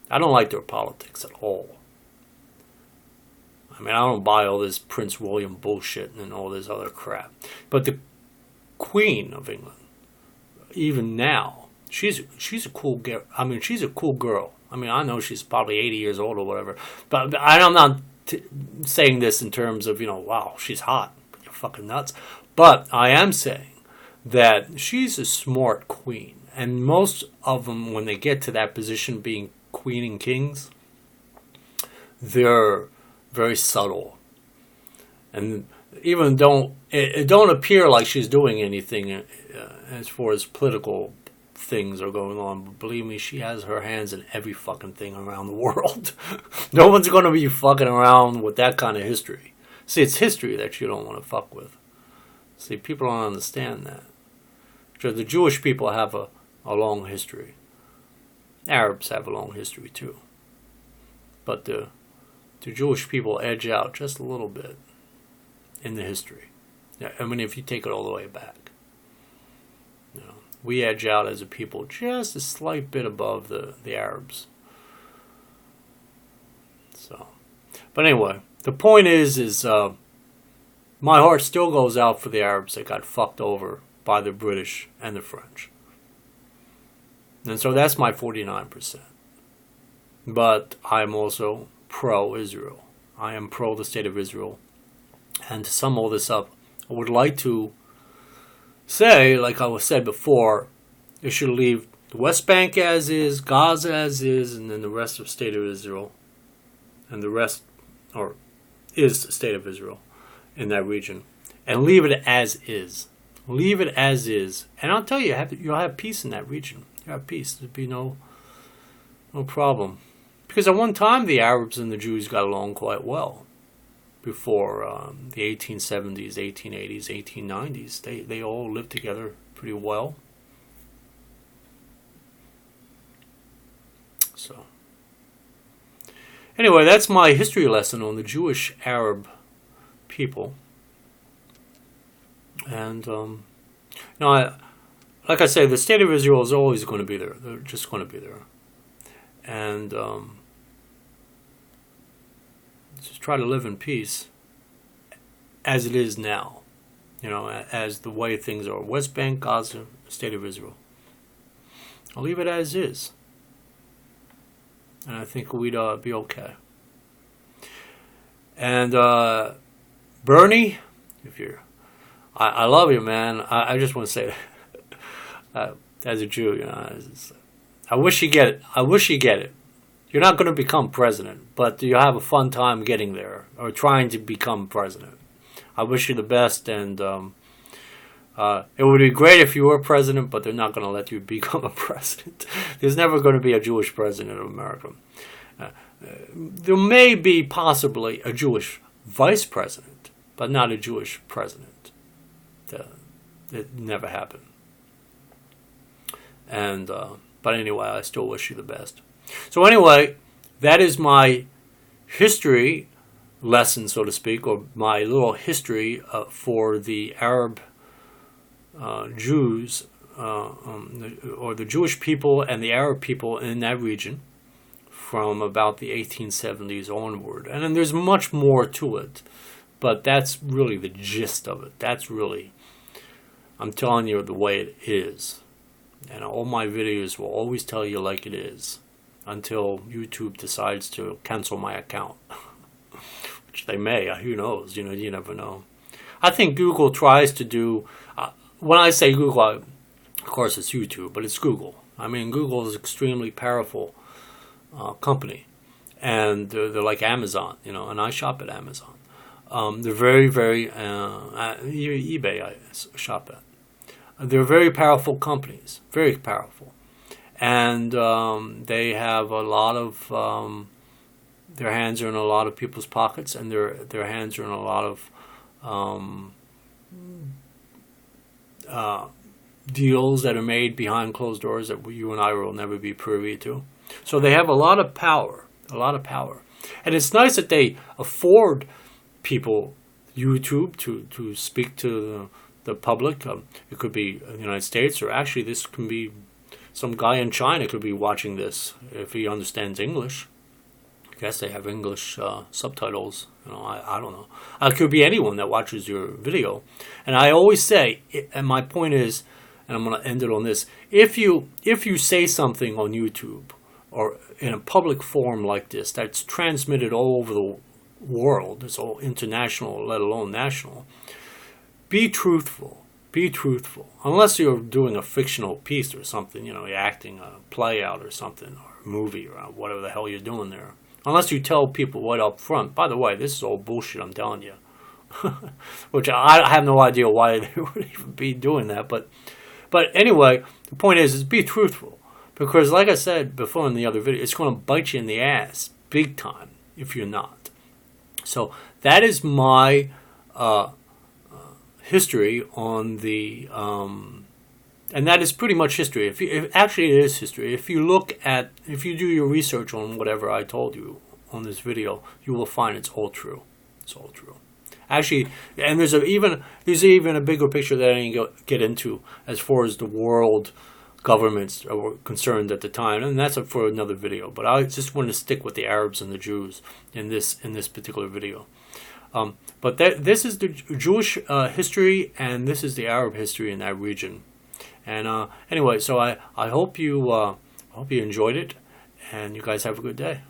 I don't like their politics at all. I mean, I don't buy all this Prince William bullshit and all this other crap. But the Queen of England, even now, she's a cool girl. I mean, she's a cool girl. I mean, I know she's probably 80 years old or whatever. But I'm not saying this in terms of, you know, wow, she's hot. You're fucking nuts. But I am saying that she's a smart queen. And most of them, when they get to that position, being queen and kings, they're very subtle, and even it don't appear like she's doing anything as far as political things are going on. But believe me, she has her hands in every fucking thing around the world. No one's going to be fucking around with that kind of history. See, it's history that you don't want to fuck with. See, people don't understand that. So the Jewish people have a long history. Arabs have a long history too. But the Jewish people edge out just a little bit in the history. I mean, if you take it all the way back, you know, we edge out as a people just a slight bit above the Arabs. So, but anyway, the point is my heart still goes out for the Arabs that got fucked over by the British and the French. And so that's my 49%. But I'm also pro-Israel. I am pro the state of Israel. And to sum all this up, I would like to say, like I was said before, you should leave the West Bank as is, Gaza as is, and then the rest of the state of Israel. And the rest, or is the state of Israel in that region. And leave it as is. Leave it as is. And I'll tell you, you'll have peace in that region. You'll have peace. There'll be no problem. Because at one time, the Arabs and the Jews got along quite well. Before the 1870s, 1880s, 1890s. They all lived together pretty well. So, anyway, that's my history lesson on the Jewish Arab people. And, like I say, the state of Israel is always going to be there. They're just going to be there. And just try to live in peace as it is now. As the way things are. West Bank, Gaza, state of Israel. I'll leave it as is. And I think we'd be okay. And Bernie, if you're... I love you, man. I just want to say that. As a Jew, I wish you get it. I wish you get it. You're not going to become president, but you have a fun time getting there or trying to become president. I wish you the best, and it would be great if you were president, but they're not going to let you become a president. There's never going to be a Jewish president of America. There may be possibly a Jewish vice president, but not a Jewish president. It never happened. And but anyway, I still wish you the best. So anyway, that is my history lesson, so to speak, or my little history for the Arab Jews, or the Jewish people and the Arab people in that region from about the 1870s onward. And then there's much more to it, but that's really the gist of it. That's really, I'm telling you the way it is. And all my videos will always tell you like it is until YouTube decides to cancel my account. Which they may, who knows, you never know. I think Google tries to do, when I say Google, of course it's YouTube, but it's Google. I mean, Google is an extremely powerful company. And they're like Amazon, and I shop at Amazon. They're very, very, eBay I shop at. They're very powerful companies, very powerful. And they have a lot of, their hands are in a lot of people's pockets, and their hands are in a lot of deals that are made behind closed doors that you and I will never be privy to. So they have a lot of power, And it's nice that they afford people YouTube to speak to the public. It could be the United States, or actually this can be some guy in China could be watching this if he understands English. I guess they have English subtitles. I don't know. It could be anyone that watches your video. And I always say, and my point is, and I'm going to end it on this: if you say something on YouTube or in a public forum like this that's transmitted all over the world, it's all international, let alone national, be truthful. Be truthful. Unless you're doing a fictional piece or something, you're acting a play out or something, or a movie, or whatever the hell you're doing there. Unless you tell people right up front. By the way, this is all bullshit, I'm telling you. Which I have no idea why they would even be doing that. But anyway, the point is be truthful. Because like I said before in the other video, it's going to bite you in the ass big time if you're not. So that is my history on the, and that is pretty much history. If actually it is history. If you do your research on whatever I told you on this video, you will find it's all true. It's all true. Actually, and there's even a bigger picture that I didn't get into as far as the world governments were concerned at the time, and that's for another video. But I just want to stick with the Arabs and the Jews in this particular video. But this is the Jewish history, and this is the Arab history in that region. And anyway, so I hope you enjoyed it, and you guys have a good day.